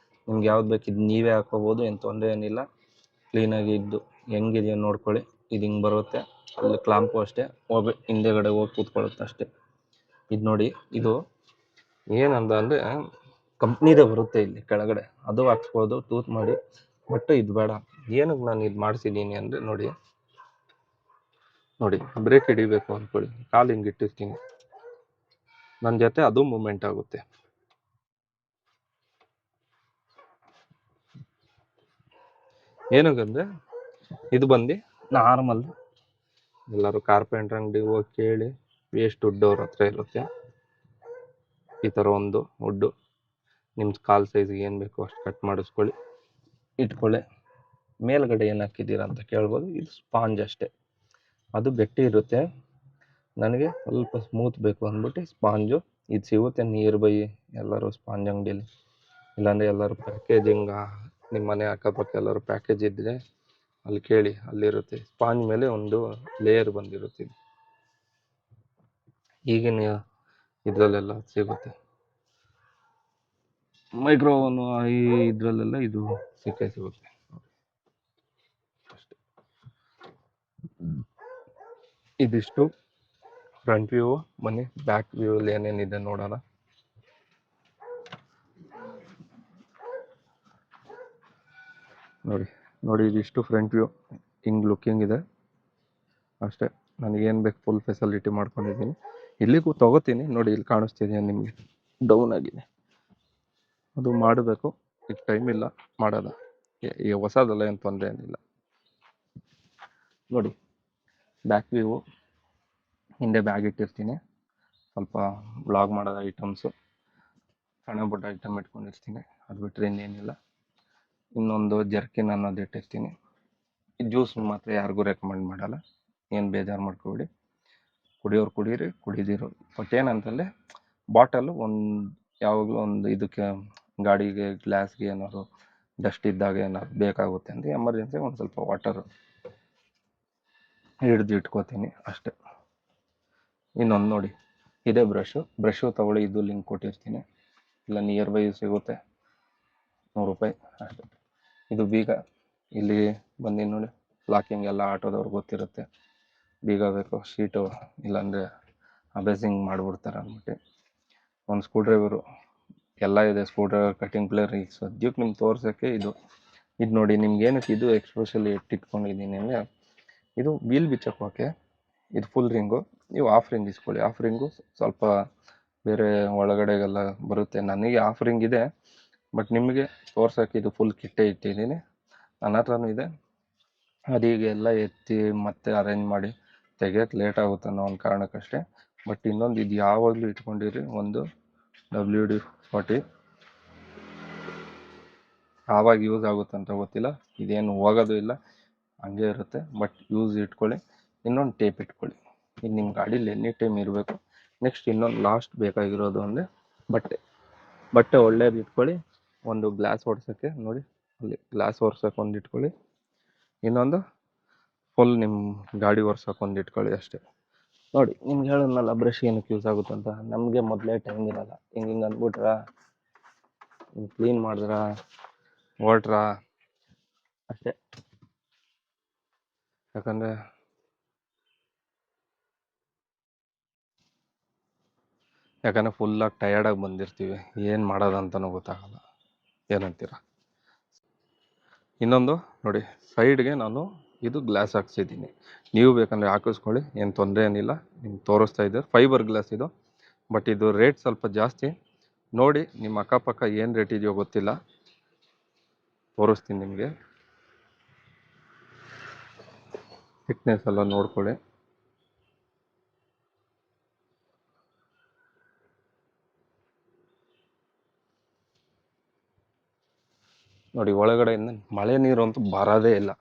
ನಿಮ್ಗೆ ಯಾವ್ದು ಬೇಕಿದ್ದು ನೀವೇ ಹಾಕೋಬೋದು, ಏನು ತೊಂದರೆ ಏನಿಲ್ಲ. ಕ್ಲೀನಾಗಿ ಇದ್ದು ಹೆಂಗಿದೆಯೋ ನೋಡ್ಕೊಳ್ಳಿ. ಇದು ಹಿಂಗೆ ಬರುತ್ತೆ. ಅಲ್ಲಿ ಕ್ಲಾಂಪು ಅಷ್ಟೇ, ಹೋಗಿ ಹಿಂದೆಗಡೆ ಹೋಗಿ ಕೂತ್ಕೊಳ್ಳುತ್ತೆ ಅಷ್ಟೇ. ಇದು ನೋಡಿ, ಇದು ಏನಂದ ಅಂದರೆ ಕಂಪ್ನಿದೇ ಬರುತ್ತೆ ಇಲ್ಲಿ ಕೆಳಗಡೆ, ಅದು ಹಾಕ್ಸ್ಬೋದು ಟೂತ್ ಮಾಡಿ. ಬಟ್ ಇದು ಬೇಡ. ಏನಕ್ಕೆ ನಾನು ಇದು ಮಾಡಿಸಿದ್ದೀನಿ ಅಂದರೆ ನೋಡಿ ಬ್ರೇಕ್ ಹಿಡಿಬೇಕು ಅಂದ್ಕೊಳ್ಳಿ, ಕಾಲು ಹಿಂಗೆ ಇಟ್ಟಿರ್ತೀನಿ, ನನ್ನ ಜೊತೆ ಅದು ಮೂಮೆಂಟ್ ಆಗುತ್ತೆ. ಏನಕ್ಕಂದರೆ ಇದು ಬಂದು ನಾರ್ಮಲ್. ಎಲ್ಲರೂ ಕಾರ್ಪೆಂಟ್ರ್ ಅಂಗಡಿಗೆ ಹೋಗಿ ಕೇಳಿ, ಎಷ್ಟು ದುಡ್ಡು ಅವ್ರ ಹತ್ರ ಇರುತ್ತೆ. ಈ ಥರ ಒಂದು ವುಡ್ಡು ನಿಮ್ಮ ಕಾಲು ಸೈಜ್ಗೆ ಏನು ಬೇಕೋ ಅಷ್ಟು ಕಟ್ ಮಾಡಿಸ್ಕೊಳ್ಳಿ, ಇಟ್ಕೊಳ್ಳಿ. ಮೇಲ್ಗಡೆ ಏನು ಹಾಕಿದ್ದೀರಾ ಅಂತ ಕೇಳ್ಬೋದು. ಇದು ಸ್ಪಾಂಜ್ ಅಷ್ಟೇ, ಅದು ಗಟ್ಟಿ ಇರುತ್ತೆ. ನನಗೆ ಸ್ವಲ್ಪ ಸ್ಮೂತ್ ಬೇಕು ಅಂದ್ಬಿಟ್ಟು ಸ್ಪಾಂಜು ಇದು ಸಿಗುತ್ತೆ ನಿಯರ್ ಬೈ ಎಲ್ಲರೂ ಸ್ಪಾಂಜ್ ಅಂಗಡಿಯಲ್ಲಿ. ಇಲ್ಲಾಂದರೆ ಎಲ್ಲರೂ ಪ್ಯಾಕೇಜಿಂಗ್, ನಿಮ್ಮ ಮನೆ ಅಕ್ಕಪಕ್ಕ ಎಲ್ಲರೂ ಪ್ಯಾಕೇಜ್ ಇದ್ದರೆ ಅಲ್ಲಿ ಕೇಳಿ, ಅಲ್ಲಿರುತ್ತೆ. ಸ್ಪಾಂಜ್ ಮೇಲೆ ಒಂದು ಲೇಯರ್ ಬಂದಿರುತ್ತೆ. ಈಗಿನ ಇದರಲ್ಲೆಲ್ಲ ಸಿಗುತ್ತೆ, ಮೈಕ್ರೋವನು ಈ ಇದರಲ್ಲೆಲ್ಲ ಇದು ಸಿಗುತ್ತೆ ಅಷ್ಟೇ. ಇದಿಷ್ಟು ಫ್ರಂಟ್ ವ್ಯೂ. ಬನ್ನಿ ಬ್ಯಾಕ್ ವ್ಯೂಲ್ಲಿ ಏನೇನಿದೆ ನೋಡೋಣ. ನೋಡಿ ಇದಿಷ್ಟು ಫ್ರಂಟ್ ವ್ಯೂ, ಹಿಂಗೆ ಲುಕ್ಕಿಂಗ್ ಇದೆ ಅಷ್ಟೇ. ನನಗೇನು ಬೇಕು ಫುಲ್ ಫೆಸಿಲಿಟಿ ಮಾಡ್ಕೊಂಡಿದ್ದೀನಿ. ಇಲ್ಲಿಗೂ ತೊಗೋತೀನಿ ನೋಡಿ, ಇಲ್ಲಿ ಕಾಣಿಸ್ತಿದೆ ನಿಮಗೆ ಡೌನ್ ಆಗಿದೆ. ಅದು ಮಾಡಬೇಕು, ಈಗ ಟೈಮ್ ಇಲ್ಲ ಮಾಡೋದ. ಈಗ ಹೊಸದಲ್ಲ, ಏನು ತೊಂದರೆ ಏನಿಲ್ಲ. ನೋಡಿ ಬ್ಯಾಕ್ ವ್ಯೂ, ಹಿಂದೆ ಬ್ಯಾಗ್ ಇಟ್ಟಿರ್ತೀನಿ, ಸ್ವಲ್ಪ ಬ್ಲಾಗ್ ಮಾಡೋದು ಐಟಮ್ಸು, ಸಣ್ಣ ಪುಟ್ಟ ಐಟಮ್ ಇಟ್ಕೊಂಡಿರ್ತೀನಿ. ಅದು ಬಿಟ್ಟರೆ ಇನ್ನೇನಿಲ್ಲ. ಇನ್ನೊಂದು ಜರ್ಕಿನ್ ಅನ್ನೋದು ಇಟ್ಟಿರ್ತೀನಿ. ಈ ಜ್ಯೂಸ್ ಮಾತ್ರ ಯಾರಿಗೂ ರೆಕಮೆಂಡ್ ಮಾಡಲ್ಲ, ಏನು ಬೇಜಾರು ಮಾಡ್ಕೊಬೇಡಿ. ಕುಡಿಯೋರು ಕುಡೀರಿ, ಕುಡಿದಿರೋ. ಬಟ್ ಏನಂತಂದರೆ ಬಾಟಲು ಯಾವಾಗಲೂ ಒಂದು ಇದಕ್ಕೆ ಗಾಡಿಗೆ ಗ್ಲಾಸ್ಗೆ ಏನಾದ್ರು ಡಸ್ಟ್ ಇದ್ದಾಗ ಏನಾದ್ರು ಬೇಕಾಗುತ್ತೆ ಅಂದರೆ ಎಮರ್ಜೆನ್ಸಿ ಒಂದು ಸ್ವಲ್ಪ ವಾಟರು ಹಿಡ್ದು ಇಟ್ಕೋತೀನಿ ಅಷ್ಟೇ. ಇನ್ನೊಂದು ನೋಡಿ, ಇದೇ ಬ್ರಷು ತೊಗೊಳ್ಳಿ, ಇದು ಲಿಂಕ್ ಕೊಟ್ಟಿರ್ತೀನಿ, ಇಲ್ಲ ನಿಯರ್ ಬೈ ಸಿಗುತ್ತೆ, 100 ರೂಪಾಯಿ ಅಷ್ಟೇ. ಇದು ಬೀಗ, ಇಲ್ಲಿ ಬಂದು ನೋಡಿ, ಲಾಕಿಂಗ್ ಎಲ್ಲ ಆಟೋದವ್ರಿಗೆ ಗೊತ್ತಿರುತ್ತೆ. ಬೀಗ ಬೇಕು, ಶೀಟು, ಇಲ್ಲಾಂದರೆ ಅಬೇಸಿಂಗ್ ಮಾಡಿಬಿಡ್ತಾರೆ ಅಂದ್ಬಿಟ್ಟು. ಒಂದು ಸ್ಕ್ರೂ ಡ್ರೈವರು ಎಲ್ಲ ಇದೆ, ಸ್ಕ್ರೂ ಡ್ರೈವರ್, ಕಟಿಂಗ್ ಪ್ಲೇಯರ್. ಈಗ ಸದ್ಯಕ್ಕೆ ನಿಮ್ಗೆ ತೋರ್ಸೋಕ್ಕೆ ಇದು ನೋಡಿ. ನಿಮ್ಗೇನಕ್ಕೆ ಇದು ಎಕ್ಸ್ಪೆಷಲಿ ಇಟ್ಕೊಂಡಿದ್ದೀನಿ ಅಂದರೆ, ಇದು ವೀಲ್ ಬಿಚ್ಚೋಕೆ ಇದು ಫುಲ್ ರಿಂಗು, ನೀವು ಆಫ್ ರಿಂಗ್ ಇಸ್ಕೊಳ್ಳಿ. ಆಫ್ ರಿಂಗು ಸ್ವಲ್ಪ ಬೇರೆ ಒಳಗಡೆಗೆಲ್ಲ ಬರುತ್ತೆ. ನನಗೆ ಆಫ್ ರಿಂಗ್ ಇದೆ, ಬಟ್ ನಿಮಗೆ ತೋರ್ಸೋಕ್ಕೆ ಇದು ಫುಲ್ ಕಿಟ್ಟೇ ಇಟ್ಟಿದ್ದೀನಿ. ನನ್ನ ಹತ್ರನೂ ಇದೆ. ಅದೀಗ ಎಲ್ಲ ಎತ್ತಿ ಮತ್ತೆ ಅರೇಂಜ್ ಮಾಡಿ ತೆಗಿಯೋಕ್ಕೆ ಲೇಟ್ ಆಗುತ್ತೆ ಅನ್ನೋ ಒಂದು ಕಾರಣಕ್ಕಷ್ಟೇ. ಬಟ್ ಇನ್ನೊಂದು, ಇದು ಯಾವಾಗಲೂ ಇಟ್ಕೊಂಡಿರಿ, ಒಂದು WD-40. ಆವಾಗ ಯೂಸ್ ಆಗುತ್ತೆ ಅಂತ ಗೊತ್ತಿಲ್ಲ, ಇದೇನು ಹೋಗೋದು ಇಲ್ಲ, ಹಂಗೆ ಇರುತ್ತೆ. ಬಟ್ ಯೂಸ್ ಇಟ್ಕೊಳ್ಳಿ. ಇನ್ನೊಂದು ಟೇಪ್ ಇಟ್ಕೊಳ್ಳಿ, ಇದು ನಿಮ್ಮ ಗಾಡೀಲಿ ಎನಿ ಟೈಮ್ ಇರಬೇಕು. ನೆಕ್ಸ್ಟ್ ಇನ್ನೊಂದು ಲಾಸ್ಟ್ ಬೇಕಾಗಿರೋದು ಅಂದರೆ ಬಟ್ಟೆ ಒಳ್ಳೇದು ಇಟ್ಕೊಳ್ಳಿ. ಒಂದು ಗ್ಲಾಸ್ ಒರ್ಸೋಕ್ಕೆ ನೋಡಿ, ಅಲ್ಲಿ ಗ್ಲಾಸ್ ಒರ್ಸೋಕೆ ಒಂದು ಇಟ್ಕೊಳ್ಳಿ. ಇನ್ನೊಂದು ಫುಲ್ ನಿಮ್ಮ ಗಾಡಿ ಒರ್ಸೋಕೆ ಒಂದು ಇಟ್ಕೊಳ್ಳಿ ಅಷ್ಟೇ. ನೋಡಿ, ನಿಮ್ಗೆ ಹೇಳೋದ್ನಲ್ಲ ಬ್ರಷ್ ಏನಕ್ಕೆ ಯೂಸ್ ಆಗುತ್ತೆ ಅಂತ. ನಮಗೆ ಮೊದಲೇ ಟೈಮ್ ಇರೋಲ್ಲ, ಹಿಂಗೆ ಅಂದ್ಬಿಟ್ರಾ, ಕ್ಲೀನ್ ಮಾಡಿದ್ರಾ, ಹೊರಟ್ರಾ ಅಷ್ಟೇ. ಯಾಕಂದರೆ ಫುಲ್ಲಾಗಿ ಟಯರ್ಡಾಗಿ ಬಂದಿರ್ತೀವಿ, ಏನು ಮಾಡೋದಂತನೂ ಗೊತ್ತಾಗಲ್ಲ. ಏನಂತೀರ? ಇನ್ನೊಂದು ನೋಡಿ, ಸೈಡ್ಗೆ ನಾನು ಇದು ಗ್ಲಾಸ್ ಹಾಕ್ಸಿದ್ದೀನಿ. ನೀವು ಬೇಕಂದರೆ ಹಾಕಿಸ್ಕೊಳ್ಳಿ, ಏನು ತೊಂದರೆ ಏನಿಲ್ಲ. ನಿಮ್ಗೆ ತೋರಿಸ್ತಾ ಇದ್ದೆ ಫೈಬರ್ ಗ್ಲಾಸ್ ಇದು, ಬಟ್ ಇದು ರೇಟ್ ಸ್ವಲ್ಪ ಜಾಸ್ತಿ. ನೋಡಿ, ನಿಮ್ಮ ಅಕ್ಕಪಕ್ಕ ಏನು ರೇಟ್ ಇದೆಯೋ ಗೊತ್ತಿಲ್ಲ, ತೋರಿಸ್ತೀನಿ ನಿಮಗೆ. ಥಿಕ್ನೆಸ್ ಎಲ್ಲ ನೋಡ್ಕೊಳ್ಳಿ. ನೋಡಿ, ಒಳಗಡೆಯಿಂದ ಮಳೆ ನೀರು ಅಂತೂ ಬರೋದೇ ಇಲ್ಲ.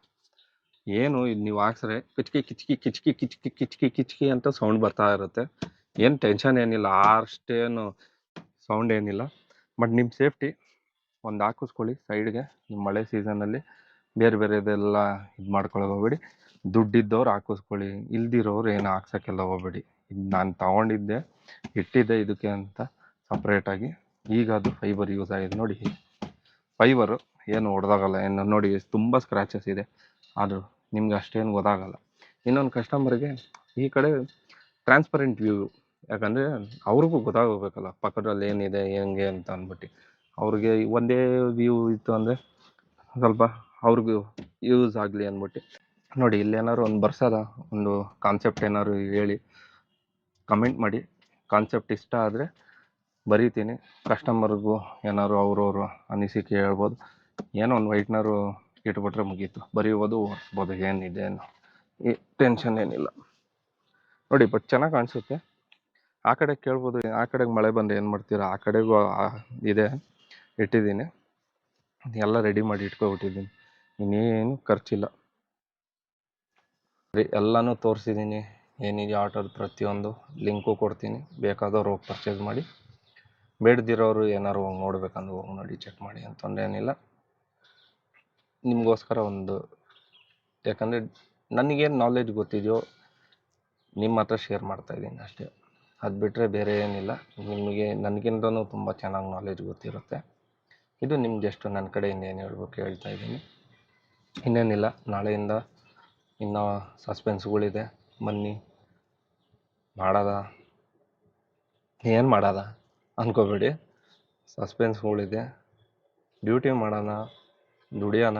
ಏನು ಇದು ನೀವು ಹಾಕ್ಸ್ರೆ ಕಿಚ್ಕಿ ಕಿಚ್ಕಿ ಕಿಚ್ಕಿ ಕಿಚ್ಕಿ ಕಿಚ್ಕಿ ಕಿಚ್ಕಿ ಅಂತ ಸೌಂಡ್ ಬರ್ತಾ ಇರುತ್ತೆ. ಏನು ಟೆನ್ಷನ್ ಏನಿಲ್ಲ, ಅಷ್ಟೇನು ಸೌಂಡ್ ಏನಿಲ್ಲ. ಬಟ್ ನಿಮ್ಮ ಸೇಫ್ಟಿ ಒಂದು ಹಾಕಿಸ್ಕೊಳ್ಳಿ ಸೈಡ್ಗೆ. ನಿಮ್ಮ ಮಳೆ ಸೀಸನಲ್ಲಿ ಬೇರೆ ಬೇರೆದೆಲ್ಲ ಇದು ಮಾಡ್ಕೊಳ್ಳೋಕೆ ಹೋಗ್ಬೇಡಿ. ದುಡ್ಡಿದ್ದವ್ರು ಹಾಕಿಸ್ಕೊಳ್ಳಿ, ಇಲ್ದಿರೋರು ಏನು ಹಾಕ್ಸೋಕ್ಕೆಲ್ಲ ಹೋಗ್ಬೇಡಿ. ಇದು ನಾನು ತೊಗೊಂಡಿದ್ದೆ, ಇಟ್ಟಿದ್ದೆ ಇದಕ್ಕೆ ಅಂತ ಸಪ್ರೇಟಾಗಿ. ಈಗ ಅದು ಫೈಬರ್ ಯೂಸ್ ಆಗಿದೆ. ನೋಡಿ, ಫೈಬರು ಏನು ಹೊಡೆದಾಗಲ್ಲ. ಏನು ನೋಡಿ, ತುಂಬ ಸ್ಕ್ರ್ಯಾಚಸ್ ಇದೆ, ಆದರೂ ನಿಮ್ಗೆ ಅಷ್ಟೇನು ಗೊತ್ತಾಗಲ್ಲ. ಇನ್ನೊಂದು ಕಸ್ಟಮರ್ಗೆ ಈ ಕಡೆ ಟ್ರಾನ್ಸ್ಪರೆಂಟ್ ವ್ಯೂ, ಯಾಕಂದರೆ ಅವ್ರಿಗೂ ಗೊತ್ತಾಗಬೇಕಲ್ಲ ಪಕ್ಕದಲ್ಲಿ ಏನಿದೆ ಹೆಂಗೆ ಅಂತ ಅಂದ್ಬಿಟ್ಟು. ಅವ್ರಿಗೆ ಒಂದೇ ವ್ಯೂ ಇತ್ತು ಅಂದರೆ ಸ್ವಲ್ಪ ಅವ್ರಿಗೂ ಯೂಸ್ ಆಗಲಿ ಅಂದ್ಬಿಟ್ಟು. ನೋಡಿ, ಇಲ್ಲೇನಾದ್ರು ಒಂದು ಬರ್ಸೋದ, ಒಂದು ಕಾನ್ಸೆಪ್ಟ್ ಏನಾದ್ರು ಹೇಳಿ ಕಮೆಂಟ್ ಮಾಡಿ. ಕಾನ್ಸೆಪ್ಟ್ ಇಷ್ಟ ಆದರೆ ಬರೀತೀನಿ. ಕಸ್ಟಮರ್ಗೂ ಏನಾದ್ರು ಅವ್ರವ್ರ ಅನಿಸಿಕೆ ಹೇಳ್ಬೋದು. ಏನೋ ಒಂದು ವೈಟ್ನರು ಇಟ್ಬಿಟ್ರೆ ಮುಗೀತು, ಬರೀಬೋದು ಓಡಿಸ್ಬೋದು, ಏನಿದೆ ಈ ಟೆನ್ಷನ್ ಏನಿಲ್ಲ. ನೋಡಿ, ಬಟ್ ಚೆನ್ನಾಗಿ ಕಾಣಿಸುತ್ತೆ. ಆ ಕಡೆ ಕೇಳ್ಬೋದು, ಆ ಕಡೆಗೆ ಮಳೆ ಬಂದರೆ ಏನು ಮಾಡ್ತೀರಾ? ಆ ಕಡೆಗೂ ಇದೆ, ಇಟ್ಟಿದ್ದೀನಿ, ಎಲ್ಲ ರೆಡಿ ಮಾಡಿ ಇಟ್ಕೊಬಿಟ್ಟಿದ್ದೀನಿ. ಇನ್ನೇನು ಖರ್ಚಿಲ್ಲ. ಎಲ್ಲನೂ ತೋರಿಸಿದ್ದೀನಿ, ಏನಿದೆ ಆಟೋದು ಪ್ರತಿಯೊಂದು ಲಿಂಕು ಕೊಡ್ತೀನಿ. ಬೇಕಾದವ್ರು ಹೋಗಿ ಪರ್ಚೇಸ್ ಮಾಡಿ, ಬೇಡದಿರೋರು ಏನಾರು ಹೋಗಿ ನೋಡ್ಬೇಕಂದ್ರೆ ಹೋಗಿ ನೋಡಿ, ಚೆಕ್ ಮಾಡಿ, ಅಂತ ತೊಂದರೆ ಏನಿಲ್ಲ. ನಿಮಗೋಸ್ಕರ ಒಂದು, ಯಾಕಂದರೆ ನನಗೇನು ನಾಲೆಡ್ಜ್ ಗೊತ್ತಿದೆಯೋ ನಿಮ್ಮ ಹತ್ರ ಶೇರ್ ಮಾಡ್ತಾಯಿದ್ದೀನಿ ಅಷ್ಟೇ. ಅದು ಬಿಟ್ಟರೆ ಬೇರೆ ಏನಿಲ್ಲ. ನಿಮಗೆ ನನಗಿಂತನೂ ತುಂಬ ಚೆನ್ನಾಗಿ ನಾಲೆಡ್ಜ್ ಗೊತ್ತಿರುತ್ತೆ. ಇದು ನಿಮ್ಗೆ ಜಸ್ಟ್ ನನ್ನ ಕಡೆಯಿಂದ ಏನು ಹೇಳ್ಬೇಕು ಹೇಳ್ತಾ ಇದ್ದೀನಿ. ಇನ್ನೇನಿಲ್ಲ, ನಾಳೆಯಿಂದ ಇನ್ನೂ ಸಸ್ಪೆನ್ಸ್ಗಳಿದೆ. ಬನ್ನಿ, ಮಾಡೋದ ಏನು ಮಾಡೋದ ಅಂದ್ಕೋಬೇಡಿ. ಸಸ್ಪೆನ್ಸ್ಗಳಿದೆ, ಡ್ಯೂಟಿ ಮಾಡೋಣ, ದುಡಿಯೋಣ,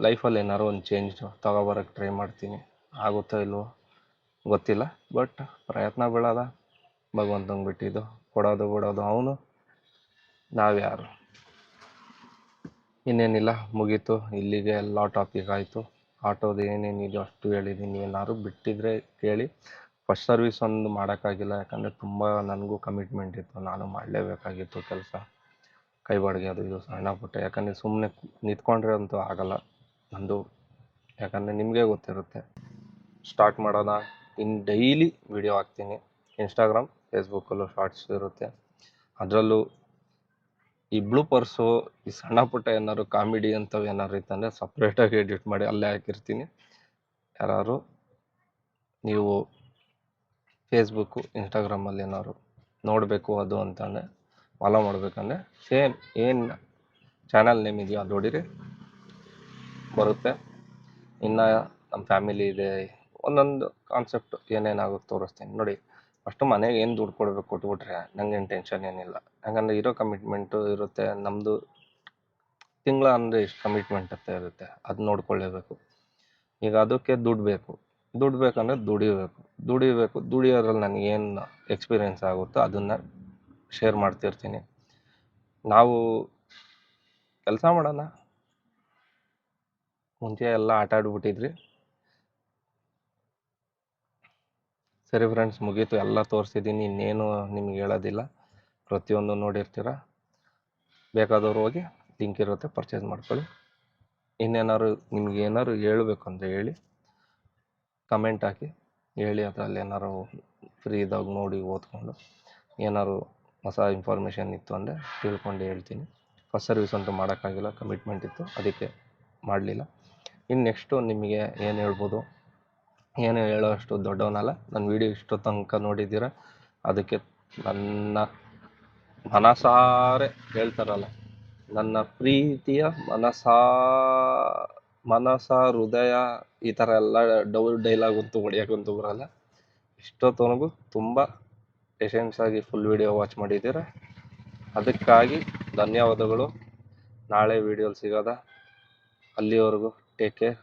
ಲೈಫಲ್ಲಿ ಏನಾರು ಒಂದು ಚೇಂಜ್ ತಗೊಬರೋಕ್ಕೆ ಟ್ರೈ ಮಾಡ್ತೀನಿ. ಆಗುತ್ತೋ ಇಲ್ವೋ ಗೊತ್ತಿಲ್ಲ, ಬಟ್ ಪ್ರಯತ್ನ ಬೀಳೋದ ಭಗವಂತಂಗೆ ಬಿಟ್ಟಿದ್ದು. ಕೊಡೋದು ಬಿಡೋದು ಅವನು, ನಾವ್ಯಾರು. ಇನ್ನೇನಿಲ್ಲ, ಮುಗೀತು. ಇಲ್ಲಿಗೆ ಎಲ್ಲ ಟಾಪಿಕ್ ಆಯಿತು. ಆಟೋದು ಏನೇನಿದೆಯೋ ಅಷ್ಟು ಹೇಳಿದ್ದೀನಿ. ಏನಾದ್ರು ಬಿಟ್ಟಿದ್ರೆ ಕೇಳಿ. ಫಸ್ಟ್ ಸರ್ವಿಸ್ ಒಂದು ಮಾಡೋಕ್ಕಾಗಿಲ್ಲ, ಯಾಕಂದರೆ ತುಂಬ ನನಗೂ ಕಮಿಟ್ಮೆಂಟ್ ಇತ್ತು. ನಾನು ಮಾಡಲೇಬೇಕಾಗಿತ್ತು ಕೆಲಸ, ಕೈ ಬಾಡಿಗೆ ಅದು ಇದು ಸಣ್ಣ ಪುಟ್ಟ. ಯಾಕಂದರೆ ಸುಮ್ಮನೆ ನಿಂತ್ಕೊಂಡ್ರೆ ಅಂತೂ ಆಗೋಲ್ಲ ನಂದು, ಯಾಕಂದರೆ ನಿಮಗೆ ಗೊತ್ತಿರುತ್ತೆ. ಸ್ಟಾರ್ಟ್ ಮಾಡೋಣ. ಇನ್ನು ಡೈಲಿ ವಿಡಿಯೋ ಹಾಕ್ತೀನಿ. ಇನ್ಸ್ಟಾಗ್ರಾಮ್, ಫೇಸ್ಬುಕ್ಕಲ್ಲೂ ಶಾರ್ಟ್ಸ್ ಇರುತ್ತೆ. ಅದರಲ್ಲೂ ಈ ಬ್ಲೂಪರ್ಸು, ಈ ಸಣ್ಣ ಪುಟ್ಟ ಏನಾದ್ರು ಕಾಮಿಡಿ ಅಂಥವು ಏನಾದ್ರು ಇತ್ತಂದರೆ ಸಪ್ರೇಟಾಗಿ ಎಡಿಟ್ ಮಾಡಿ ಅಲ್ಲೇ ಹಾಕಿರ್ತೀನಿ. ಯಾರು ನೀವು ಫೇಸ್ಬುಕ್ಕು, ಇನ್ಸ್ಟಾಗ್ರಾಮಲ್ಲಿ ಏನಾದ್ರು ನೋಡಬೇಕು ಅದು ಅಂತಂದರೆ, ಫಾಲೋ ಮಾಡಬೇಕಂದ್ರೆ ಸೇಮ್ ಏನು ಚಾನಲ್ ನೇಮ್ ಇದೆಯೋ ಅದು ನೋಡಿರಿ, ಬರುತ್ತೆ. ಇನ್ನು ನಮ್ಮ ಫ್ಯಾಮಿಲಿ ಇದೆ, ಒಂದೊಂದು ಕಾನ್ಸೆಪ್ಟ್ ಏನೇನಾಗುತ್ತೆ ತೋರಿಸ್ತೀನಿ. ನೋಡಿ, ಫಸ್ಟು ಮನೆಗೆ ಏನು ದುಡ್ಡು ಕೊಡಬೇಕು ಕೊಟ್ಬಿಟ್ರೆ ನನಗೇನು ಟೆನ್ಷನ್ ಏನಿಲ್ಲ. ಯಾಕಂದರೆ ಇರೋ ಕಮಿಟ್ಮೆಂಟು ಇರುತ್ತೆ ನಮ್ಮದು. ತಿಂಗಳ ಅಂದರೆ ಇಷ್ಟು ಕಮಿಟ್ಮೆಂಟ್ ಅಂತ ಇರುತ್ತೆ, ಅದು ನೋಡ್ಕೊಳ್ಳೇಬೇಕು. ಈಗ ಅದಕ್ಕೆ ದುಡ್ಡು ಬೇಕು. ದುಡ್ಡು ಬೇಕಂದರೆ ದುಡಿಬೇಕು. ದುಡಿಯೋದ್ರಲ್ಲಿ ನನಗೇನು ಎಕ್ಸ್ಪೀರಿಯೆನ್ಸ್ ಆಗುತ್ತೋ ಅದನ್ನು ಶೇರ್ ಮಾಡ್ತಿರ್ತೀನಿ. ನಾವು ಕೆಲಸ ಮಾಡೋಣ, ಮುಂಚೆ ಎಲ್ಲ ಆಟ ಆಡ್ಬಿಟ್ಟಿದ್ರಿ. ಸರಿ ಫ್ರೆಂಡ್ಸ್, ಮುಗೀತು, ಎಲ್ಲ ತೋರಿಸಿದ್ದೀನಿ. ಇನ್ನೇನು ನಿಮ್ಗೆ ಹೇಳೋದಿಲ್ಲ, ಪ್ರತಿಯೊಂದು ನೋಡಿರ್ತೀರ. ಬೇಕಾದವ್ರು ಹೋಗಿ ಲಿಂಕ್ ಇರುತ್ತೆ, ಪರ್ಚೇಸ್ ಮಾಡ್ಕೊಳ್ಳಿ. ಇನ್ನೇನಾದ್ರು ನಿಮ್ಗೆ ಏನಾದ್ರು ಹೇಳಬೇಕು ಅಂದರೆ ಹೇಳಿ, ಕಮೆಂಟ್ ಹಾಕಿ ಹೇಳಿ. ಅದರಲ್ಲಿ ಏನಾರು ಫ್ರೀ ಇದ್ದಾಗ ನೋಡಿ ಓದ್ಕೊಂಡು ಏನಾದ್ರು ಹೊಸ ಇನ್ಫಾರ್ಮೇಷನ್ ಇತ್ತು ಅಂದರೆ ತಿಳ್ಕೊಂಡು ಹೇಳ್ತೀನಿ. ಫಸ್ಟ್ ಸರ್ವಿಸ್ ಅಂತೂ ಮಾಡೋಕ್ಕಾಗಿಲ್ಲ, ಕಮಿಟ್ಮೆಂಟ್ ಇತ್ತು, ಅದಕ್ಕೆ ಮಾಡಲಿಲ್ಲ. ಇನ್ನು ನೆಕ್ಸ್ಟು ನಿಮಗೆ ಏನು ಹೇಳ್ಬೋದು, ಏನು ಹೇಳೋ ಅಷ್ಟು ದೊಡ್ಡವನಲ್ಲ. ನನ್ನ ವೀಡಿಯೋ ಇಷ್ಟು ತನಕ ನೋಡಿದ್ದೀರ, ಅದಕ್ಕೆ ನನ್ನ ಮನಸಾರೆ ಹೇಳ್ತಾರಲ್ಲ, ನನ್ನ ಪ್ರೀತಿಯ ಮನಸ ಹೃದಯ, ಈ ಥರ ಎಲ್ಲ ಡೈಲಾಗ್ ಅಂತೂ ಹೊಡಿಯೋಕ್ಕಂತೂ ಬರಲ್ಲ. ಇಷ್ಟೊತ್ತವರೆಗೂ ತುಂಬ ಪೇಷನ್ಸ್ ಆಗಿ ಫುಲ್ ವಿಡಿಯೋ ವಾಚ್ ಮಾಡಿದ್ದೀರಾ, ಅದಕ್ಕಾಗಿ ಧನ್ಯವಾದಗಳು. ನಾಳೆ ವಿಡಿಯೋಲಿ ಸಿಗೋದ, ಅಲ್ಲಿವರೆಗೂ ಟೇಕ್ ಕೇರ್.